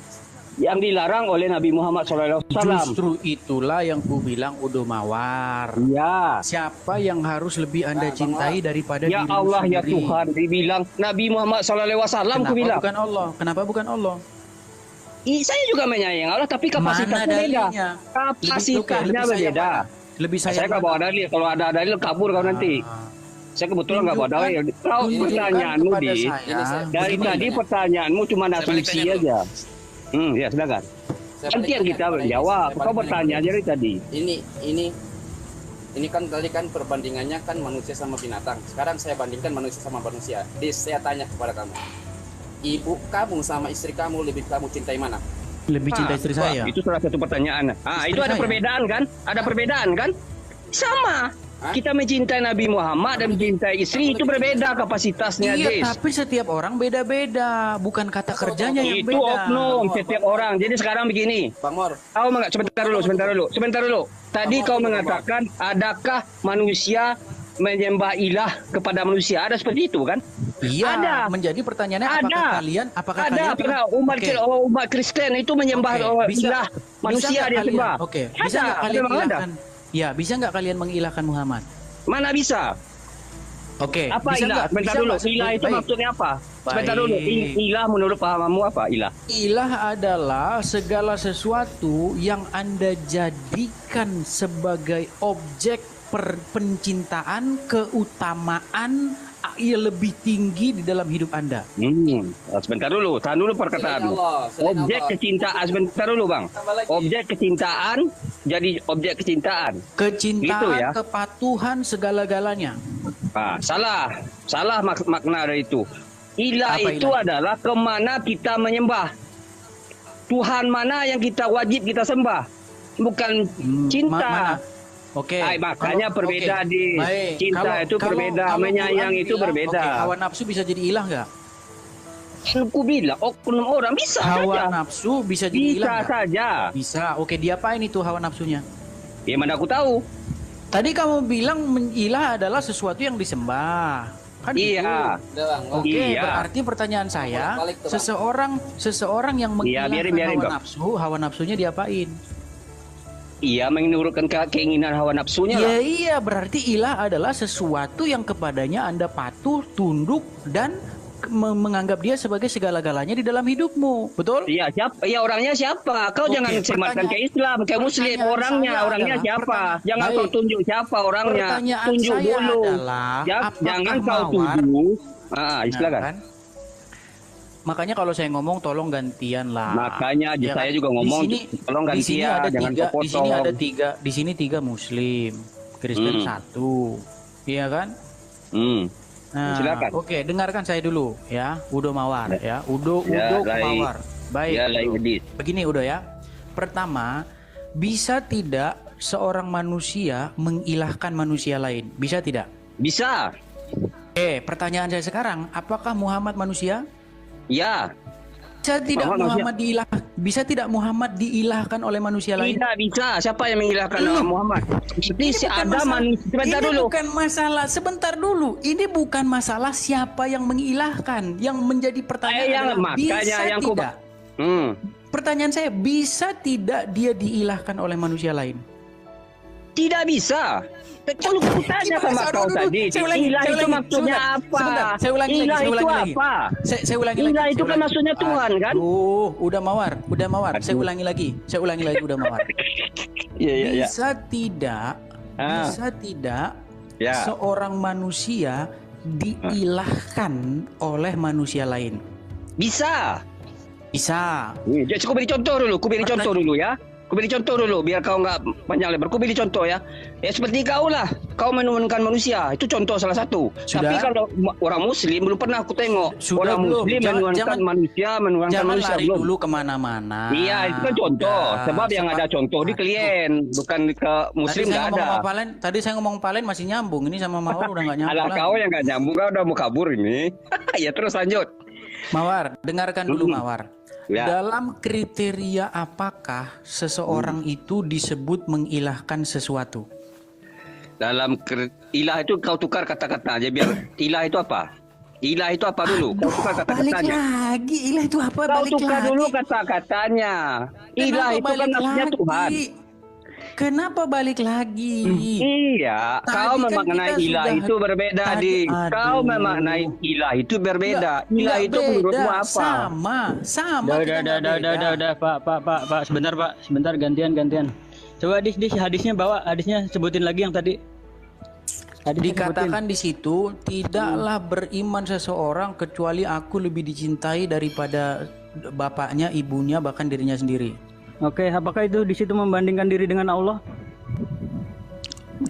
Speaker 8: yang dilarang oleh Nabi Muhammad SAW.
Speaker 2: Justru itulah yang ku bilang, Udo Mawar.
Speaker 8: Ya.
Speaker 2: Siapa yang harus lebih Anda cintai daripada
Speaker 8: ya
Speaker 2: dirimu
Speaker 8: Allah
Speaker 2: sendiri?
Speaker 8: Ya Tuhan, dibilang Nabi Muhammad SAW. Ku bilang.
Speaker 2: Bukan Allah? Kenapa bukan Allah?
Speaker 8: Saya juga menyayangi Allah, tapi kapasitasnya beda. Kapasitasnya berbeda.
Speaker 2: Lebih
Speaker 8: saya nggak bawa dalil. Kalau ada dalil kabur kau nanti. Saya kebetulan nggak bawa dalil. Kau pertanyaanmu dari tadi pertanyaanmu cuma asumsi aja. Ya silakan. Nantian kita menjawab. Kau bertanya dari tadi.
Speaker 7: Ini kan tadi kan perbandingannya kan manusia sama binatang. Sekarang saya bandingkan manusia sama manusia. Saya tanya kepada kamu. Ibu kamu sama istri kamu lebih kamu cintai mana?
Speaker 2: Lebih cinta istri saya.
Speaker 8: Itu salah satu pertanyaan. Itu ada perbedaan kan? Ada perbedaan kan? Sama. Kita mencintai Nabi Muhammad dan mencintai istri itu berbeda kapasitasnya.
Speaker 2: Iya, tapi setiap orang beda-beda, bukan kata kerjanya yang beda.
Speaker 8: Itu oknum setiap orang. Jadi sekarang begini.
Speaker 7: Bang Mor.
Speaker 8: Kau sebentar dulu. Tadi kau mengatakan adakah manusia menyembah ilah kepada manusia? Ada seperti itu kan?
Speaker 2: Iya. Ada. Menjadi pertanyaannya apakah kalian
Speaker 8: umat Kristen itu menyembah ilah manusia dia sembah?
Speaker 2: Bisa nggak kalian ilahkan? Ya, bisa nggak kalian mengilahkan Muhammad?
Speaker 8: Mana bisa? Apa ilah? Sebentar dulu. Ilah itu maksudnya apa? Sebentar dulu. Ilah menurut pahamanmu apa ilah?
Speaker 2: Ilah adalah segala sesuatu yang Anda jadikan sebagai objek pencintaan, keutamaan yang lebih tinggi di dalam hidup Anda.
Speaker 8: Sebentar dulu, tahan dulu perkataanmu. Objek kecintaan, sebentar dulu Bang. Objek kecintaan jadi objek kecintaan.
Speaker 2: Kecintaan,
Speaker 8: gitu ya?
Speaker 2: Kepatuhan, segala-galanya.
Speaker 8: Salah makna dari itu. Ilah itu adalah kemana kita menyembah. Tuhan mana yang kita wajib kita sembah. Bukan cinta. Makanya berbeda di cinta itu berbeda, menyayang itu berbeda.
Speaker 2: Hawa nafsu bisa jadi ilah nggak?
Speaker 8: Aku bilang, oknum orang bisa
Speaker 2: hawa nafsu bisa jadi ilah.
Speaker 8: Bisa saja.
Speaker 2: Bisa. Diapain itu hawa nafsunya?
Speaker 8: Ya mana aku tahu.
Speaker 2: Tadi kamu bilang ilah adalah sesuatu yang disembah. Kan
Speaker 8: iya.
Speaker 2: Berarti pertanyaan saya, seseorang yang mengilahkan hawa nafsu, hawa nafsunya diapain?
Speaker 8: Ia menurutkan keinginan hawa nafsunya
Speaker 2: ya,
Speaker 8: lah.
Speaker 2: iya, berarti ilah adalah sesuatu yang kepadanya Anda patuh, tunduk, dan menganggap dia sebagai segala-galanya di dalam hidupmu, betul?
Speaker 8: Iya, siapa? Iya, orangnya siapa? Kau jangan sematkan ke Islam, ke Muslim. Orangnya siapa? Jangan kau tunjuk siapa orangnya. Tunjuk dulu. Jangan kau tuduh. Silakan.
Speaker 2: Kan? Makanya kalau saya ngomong tolong gantian lah.
Speaker 8: Makanya ya saya juga ngomong tolong gantian, jangan kau potong.
Speaker 2: Di sini tiga Muslim, Kristen satu, iya kan? Nah, silakan. Oke, dengarkan saya dulu ya, Udo Mawar ya, Udo Mawar. Baik.
Speaker 8: Ya,
Speaker 2: begini Udo ya. Pertama, bisa tidak seorang manusia mengilahkan manusia lain? Bisa tidak?
Speaker 8: Bisa.
Speaker 2: Pertanyaan saya sekarang, apakah Muhammad manusia?
Speaker 8: Ya.
Speaker 2: Bisa tidak Muhammad diilahkan oleh manusia lain?
Speaker 8: Tidak bisa. Siapa yang mengilahkan Muhammad? Seperti ada manusia.
Speaker 2: Sebentar dulu. Ini bukan masalah siapa yang mengilahkan. Yang menjadi pertanyaan adalah bisa tidak? Pertanyaan saya, bisa tidak dia diilahkan oleh manusia lain?
Speaker 8: Tidak bisa. Kalau aku tanya sama kau tadi, ilah itu maksudnya apa?
Speaker 2: Saya ulangi lagi.
Speaker 8: Ilah itu kan maksudnya Tuhan kan?
Speaker 2: Udah mawar. Saya ulangi lagi, udah mawar. Bisa tidak seorang manusia diilahkan oleh manusia lain?
Speaker 8: Bisa.
Speaker 2: Jadi
Speaker 8: aku beri contoh dulu ya. Aku beri contoh dulu biar kau nggak panjang lebar. Aku beri contoh ya. Ya seperti kau lah. Kau menemukan manusia. Itu contoh salah satu. Tapi kalau orang Muslim belum pernah aku tengok. Orang Muslim menemukan manusia,
Speaker 2: jangan lari dulu kemana-mana.
Speaker 8: Iya, itu kan contoh. Sebab yang ada contoh di klien, bukan ke Muslim nggak ada.
Speaker 2: Tadi saya ngomong Palen masih nyambung. Ini sama Mawar udah nggak nyambung.
Speaker 8: Alah, kau yang nggak nyambung, kau udah mau kabur ini. Ya terus lanjut.
Speaker 2: Mawar, dengarkan dulu Mawar. Ya. Dalam kriteria apakah seseorang itu disebut mengilahkan sesuatu?
Speaker 8: Dalam ilah itu kau tukar kata-kata aja biar ilah itu apa? Ilah itu apa dulu? Kau tukar kata-katanya.
Speaker 2: Balik lagi, ilah itu apa?
Speaker 8: Kau tukar dulu kata-katanya. Ilah itu kan maksudnya Tuhan.
Speaker 2: Kenapa balik lagi?
Speaker 8: Iya, kau memaknai ilah itu berbeda, Kau memaknai ilah itu berbeda. Ilah itu menurutmu apa?
Speaker 2: Sama.
Speaker 9: Udah, Pak. Sebentar, gantian. Coba hadisnya sebutin lagi yang tadi.
Speaker 2: Dikatakan di situ, tidaklah beriman seseorang kecuali aku lebih dicintai daripada bapaknya, ibunya, bahkan dirinya sendiri.
Speaker 9: Oke, apakah itu di situ membandingkan diri dengan Allah?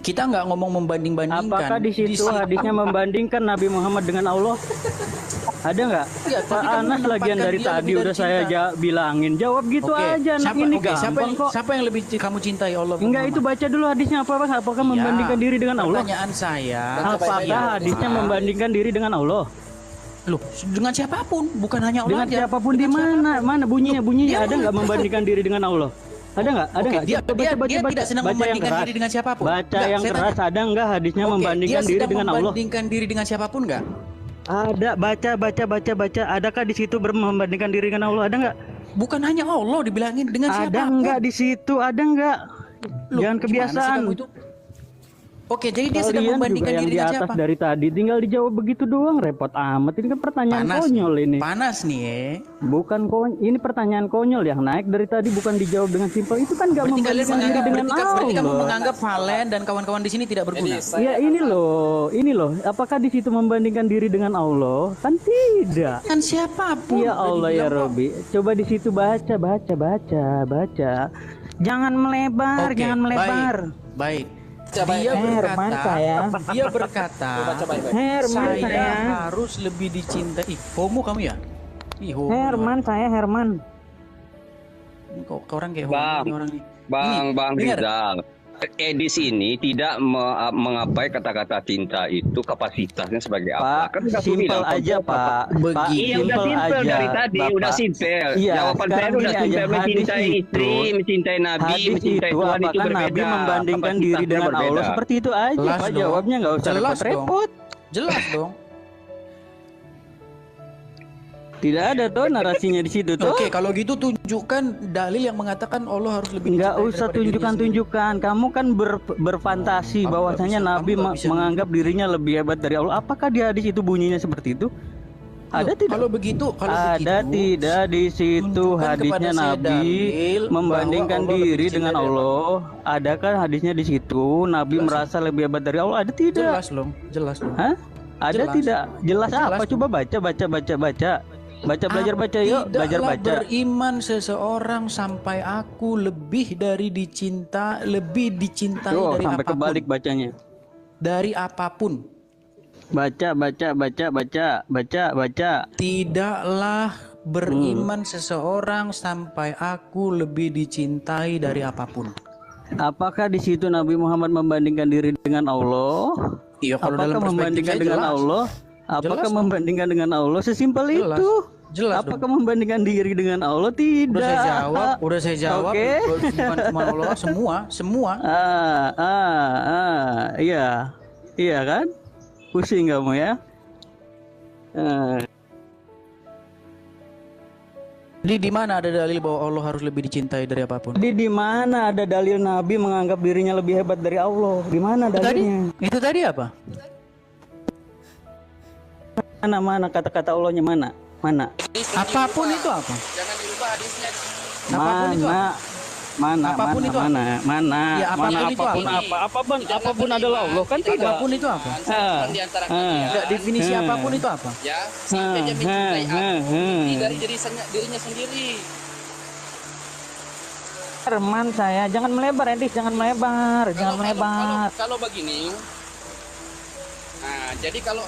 Speaker 2: Kita nggak ngomong membanding-bandingkan.
Speaker 9: Apakah di situ hadisnya membandingkan Nabi Muhammad dengan Allah? Ada nggak?
Speaker 2: Ya,
Speaker 9: Pak Anas lagian dari tadi udah saya bilangin, jawab gitu aja.
Speaker 2: Siapa yang lebih kamu cintai, Allah?
Speaker 9: Enggak, itu baca dulu hadisnya apakah membandingkan diri dengan Allah?
Speaker 2: Pertanyaan saya,
Speaker 9: apakah hadisnya membandingkan diri dengan Allah?
Speaker 2: Loh, dengan siapapun, bukan hanya Allah.
Speaker 9: Dengan siapapun di mana? Mana bunyinya ada nggak membandingkan diri dengan Allah? Ada nggak?
Speaker 2: Dia tidak sedang membandingkan diri dengan siapapun.
Speaker 9: Baca yang keras, ada nggak hadisnya membandingkan diri dengan Allah?
Speaker 2: Membandingkan diri dengan siapapun nggak?
Speaker 9: Ada, baca. Adakah di situ membandingkan diri dengan Allah? Ada nggak?
Speaker 2: Bukan hanya Allah dibilangin dengan siapapun.
Speaker 9: Ada nggak di situ? Ada nggak? Jangan kebiasaan.
Speaker 2: Oke, jadi dia sedang membandingkan diri dengan siapa?
Speaker 9: Dari tadi tinggal dijawab begitu doang, repot amat. Ini kan pertanyaan konyol ini.
Speaker 2: Panas nih,
Speaker 9: Bukan ini pertanyaan konyol yang naik dari tadi, bukan dijawab dengan simpel. Itu kan nggak membandingkan diri dengan Allah.
Speaker 2: Berarti kamu menganggap Valen dan kawan-kawan di sini tidak berguna.
Speaker 9: Ya ini loh. Apakah di situ membandingkan diri dengan Allah? Kan tidak.
Speaker 2: Kan siapapun.
Speaker 9: Ya Allah ya Robi. Coba di situ baca. Jangan melebar,
Speaker 2: Baik.
Speaker 9: Herman
Speaker 2: berkata, saya harus lebih dicintai. Homo kamu ya?
Speaker 9: Herman.
Speaker 2: Kok orang kayak homo orang ini?
Speaker 8: Bang Rizal. Edis ini tidak mengapai kata-kata cinta itu kapasitasnya sebagai apa?
Speaker 9: Kan simpel aja Pak.
Speaker 8: Iya udah simpel dari tadi, udah simpel. Jawaban saya udah simpel, mencintai istri, mencintai Nabi, mencintai Tuhan itu berbeda.
Speaker 9: Nabi membandingkan diri dengan Allah seperti itu aja Pak. Jawabnya nggak usah repot-repot.
Speaker 2: Jelas dong.
Speaker 9: Tidak ada tuh narasinya di situ tuh.
Speaker 2: Oke, kalau gitu tunjukkan dalil yang mengatakan Allah harus lebih
Speaker 9: Nggak usah tunjukkan. Kamu kan berfantasi bahwasanya Nabi menganggap dirinya lebih hebat dari Allah. Apakah di hadis itu bunyinya seperti itu? Ada tidak? Kalau begitu, ada tidak di situ hadisnya Nabi membandingkan diri dengan Allah? Adakah hadisnya di situ Nabi merasa lebih hebat dari Allah? Ada tidak?
Speaker 2: Jelas loh.
Speaker 9: Hah? Ada tidak? Jelas apa? Coba baca. Belajar baca yuk, belajar baca.
Speaker 2: Beriman seseorang sampai aku lebih dicintai dari
Speaker 9: sampai
Speaker 2: apapun.
Speaker 9: kebalik bacanya.
Speaker 2: Dari apapun.
Speaker 9: Baca.
Speaker 2: Tidaklah beriman seseorang sampai aku lebih dicintai dari apapun.
Speaker 9: Apakah di situ Nabi Muhammad membandingkan diri dengan Allah?
Speaker 2: Iya, kalau dalam
Speaker 9: membandingkan dengan
Speaker 2: jelas.
Speaker 9: Allah? Apakah membandingkan dengan Allah? Sesimpel itu.
Speaker 2: Jelas.
Speaker 9: Apakah membandingkan diri dengan Allah? Tidak.
Speaker 2: Udah saya jawab.
Speaker 9: Oke.
Speaker 2: Cuma Allah semua.
Speaker 9: Iya kan? Pusing kamu ya.
Speaker 2: Jadi di mana ada dalil bahwa Allah harus lebih dicintai dari apapun?
Speaker 9: Jadi di mana ada dalil Nabi menganggap dirinya lebih hebat dari Allah? Di mana dalilnya?
Speaker 2: Itu tadi apa?
Speaker 9: Mana kata-kata Allahnya mana?
Speaker 2: Apapun itu apa?
Speaker 7: Jangan dirubah hadisnya.
Speaker 9: Apapun adalah Allah kan tidak.
Speaker 2: Apapun itu apa? Definisi apapun itu apa?
Speaker 7: Ya, sehingga dia mencintai aku dari dirinya sendiri.
Speaker 9: Herman saya, jangan melebar Edis, jangan melebar.
Speaker 7: Kalau begini, nah jadi kalau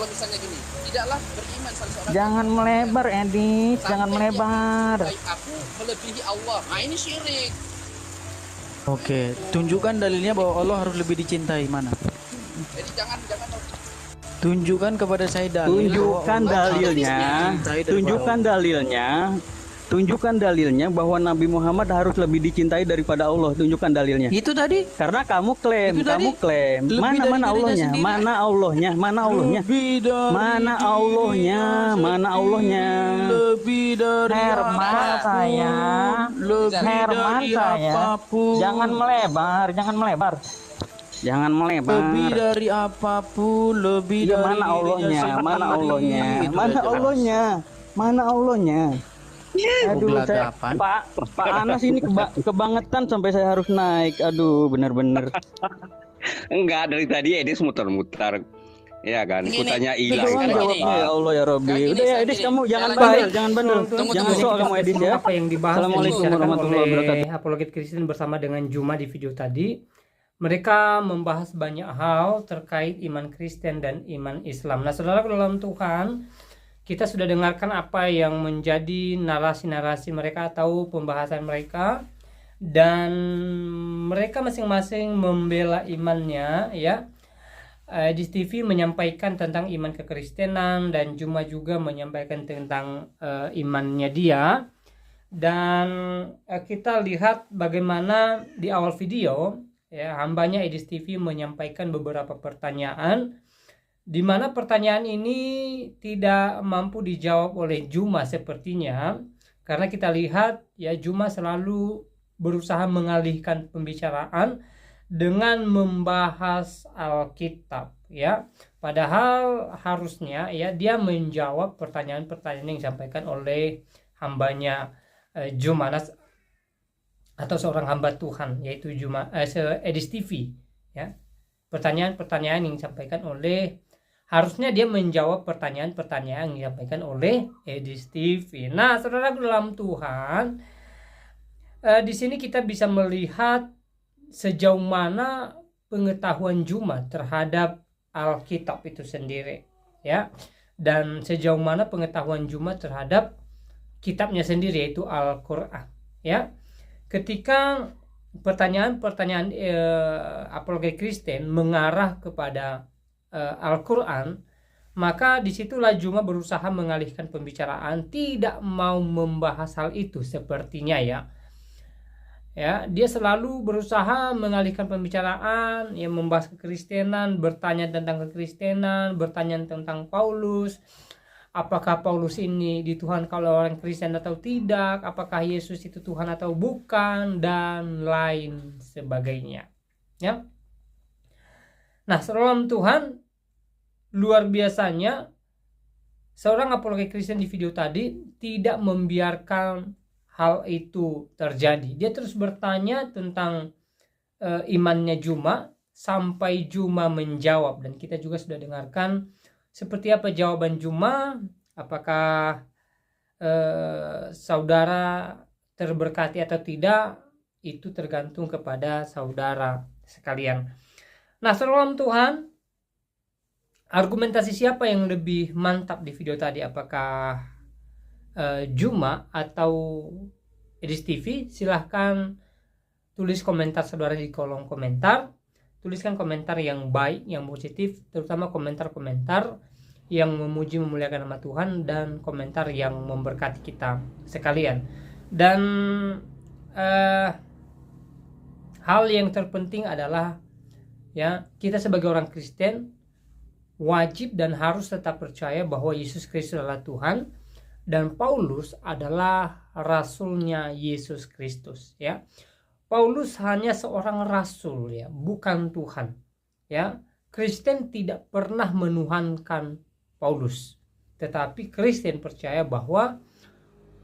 Speaker 7: misalnya gini, tidaklah beriman salah seorang.
Speaker 9: Jangan melebar Edis, jangan melebar.
Speaker 7: Aku melebihi Allah. Nah ini syirik.
Speaker 2: Oke, tunjukkan dalilnya bahwa Allah harus lebih dicintai mana?
Speaker 7: Jadi jangan.
Speaker 2: Tunjukkan kepada saya dalil.
Speaker 9: Tunjukkan dalilnya bahwa Nabi Muhammad harus lebih dicintai daripada Allah. Tunjukkan dalilnya.
Speaker 2: Itu tadi.
Speaker 9: Karena kamu klaim. Mana Allahnya? Mana Allahnya?
Speaker 2: Lebih dari
Speaker 9: Herman saya. Jangan melebar.
Speaker 2: Lebih dari apapun, lebih dari
Speaker 9: mana Allahnya? Aduh, Pak Anas ini kebangetan sampai saya harus naik. Aduh, bener-bener.
Speaker 8: Enggak, dari tadi Edis muter-muter. Ya kan, kutanya hilang.
Speaker 9: Jawabnya ya Allah ya Robbi. Udah ya Edis, kamu jangan bandel. Jangan sok kamu Edis ya.
Speaker 1: Apa yang dibahas
Speaker 9: Assalamualaikum warahmatullahi wabarakatuh.
Speaker 1: Apologet Kristen bersama dengan Juma di video tadi. Mereka membahas banyak hal terkait iman Kristen dan iman Islam. Nah, saudara dalam Tuhan, kita sudah dengarkan apa yang menjadi narasi-narasi mereka atau pembahasan mereka, dan mereka masing-masing membela imannya ya. Edis TV menyampaikan tentang iman kekristenan dan Juma juga menyampaikan tentang imannya dia. Dan kita lihat bagaimana di awal video ya, hambanya Edis TV menyampaikan beberapa pertanyaan, di mana pertanyaan ini tidak mampu dijawab oleh Juma sepertinya, karena kita lihat ya Juma selalu berusaha mengalihkan pembicaraan dengan membahas Alkitab ya, padahal harusnya ya dia menjawab pertanyaan-pertanyaan yang disampaikan oleh hambanya Juma atau seorang hamba Tuhan, yaitu Juma Edis TV ya. Pertanyaan-pertanyaan yang disampaikan oleh, harusnya dia menjawab pertanyaan-pertanyaan yang disampaikan oleh Edis TV. Nah, saudara dalam Tuhan, di sini kita bisa melihat sejauh mana pengetahuan Juma terhadap Alkitab itu sendiri ya, dan sejauh mana pengetahuan Juma terhadap kitabnya sendiri yaitu Al-Qur'an ya. Ketika pertanyaan-pertanyaan apologet Kristen mengarah kepada Al-Quran, maka disitulah Juma berusaha mengalihkan pembicaraan, tidak mau membahas hal itu sepertinya ya. Dia selalu berusaha mengalihkan pembicaraan, ya, membahas kekristenan, bertanya tentang kekristenan, bertanya tentang Paulus, apakah Paulus ini dituhankan oleh orang Kristen atau tidak, apakah Yesus itu Tuhan atau bukan, dan lain sebagainya. Ya. Nah, saudara Tuhan, luar biasanya seorang apologet Kristen di video tadi tidak membiarkan hal itu terjadi. Dia terus bertanya tentang imannya Juma sampai Juma menjawab, dan kita juga sudah dengarkan seperti apa jawaban Juma. Apakah saudara terberkati atau tidak, itu tergantung kepada saudara sekalian. Nah, saudara Tuhan, argumentasi siapa yang lebih mantap di video tadi? Apakah Juma atau Edis TV? Silahkan tulis komentar saudara di kolom komentar. Tuliskan komentar yang baik, yang positif, terutama komentar-komentar yang memuji memuliakan nama Tuhan, dan komentar yang memberkati kita sekalian. Dan hal yang terpenting adalah, ya, kita sebagai orang Kristen wajib dan harus tetap percaya bahwa Yesus Kristus adalah Tuhan dan Paulus adalah rasulnya Yesus Kristus, ya. Paulus hanya seorang rasul, ya, bukan Tuhan, ya. Kristen tidak pernah menuhankan Paulus, tetapi Kristen percaya bahwa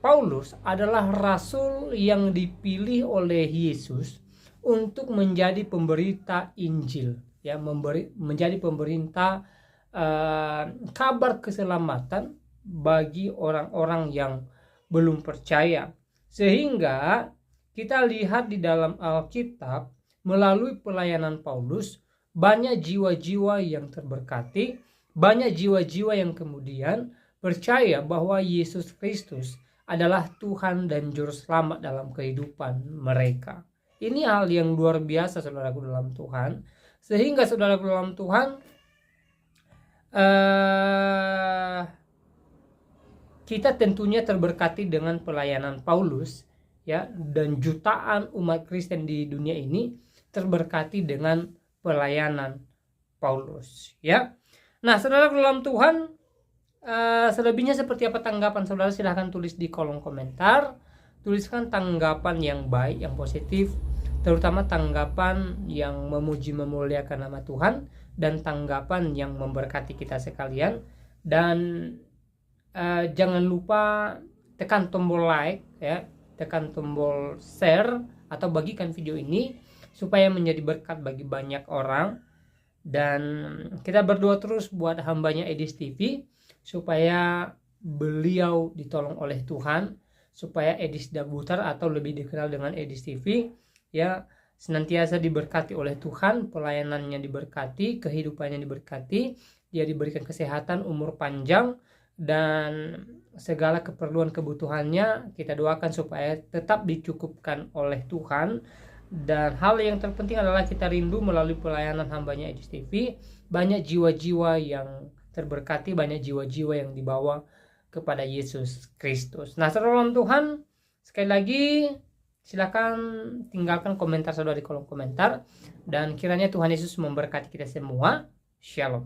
Speaker 1: Paulus adalah rasul yang dipilih oleh Yesus untuk menjadi pemberita Injil, ya, menjadi pemberita kabar keselamatan bagi orang-orang yang belum percaya. Sehingga kita lihat di dalam Alkitab, melalui pelayanan Paulus, banyak jiwa-jiwa yang terberkati, banyak jiwa-jiwa yang kemudian percaya bahwa Yesus Kristus adalah Tuhan dan Juru Selamat dalam kehidupan mereka. Ini hal yang luar biasa, saudaraku dalam Tuhan. Sehingga saudaraku dalam Tuhan, kita tentunya terberkati dengan pelayanan Paulus, ya, dan jutaan umat Kristen di dunia ini terberkati dengan pelayanan Paulus, ya. Nah, saudara dalam Tuhan, selebihnya seperti apa tanggapan saudara, silahkan tulis di kolom komentar. Tuliskan tanggapan yang baik, yang positif, terutama tanggapan yang memuji memuliakan nama Tuhan, dan tanggapan yang memberkati kita sekalian. Dan jangan lupa tekan tombol like, ya, tekan tombol share atau bagikan video ini supaya menjadi berkat bagi banyak orang. Dan kita berdoa terus buat hambanya Edis TV supaya beliau ditolong oleh Tuhan, supaya Edis Dabutar atau lebih dikenal dengan Edis TV, ya, senantiasa diberkati oleh Tuhan, pelayanannya diberkati, kehidupannya diberkati, dia diberikan kesehatan, umur panjang, dan segala keperluan kebutuhannya kita doakan supaya tetap dicukupkan oleh Tuhan. Dan hal yang terpenting adalah kita rindu melalui pelayanan hambanya Edis TV banyak jiwa-jiwa yang terberkati, banyak jiwa-jiwa yang dibawa kepada Yesus Kristus. Nah, saudara Tuhan, sekali lagi silakan tinggalkan komentar saudara di kolom komentar, dan kiranya Tuhan Yesus memberkati kita semua. Shalom.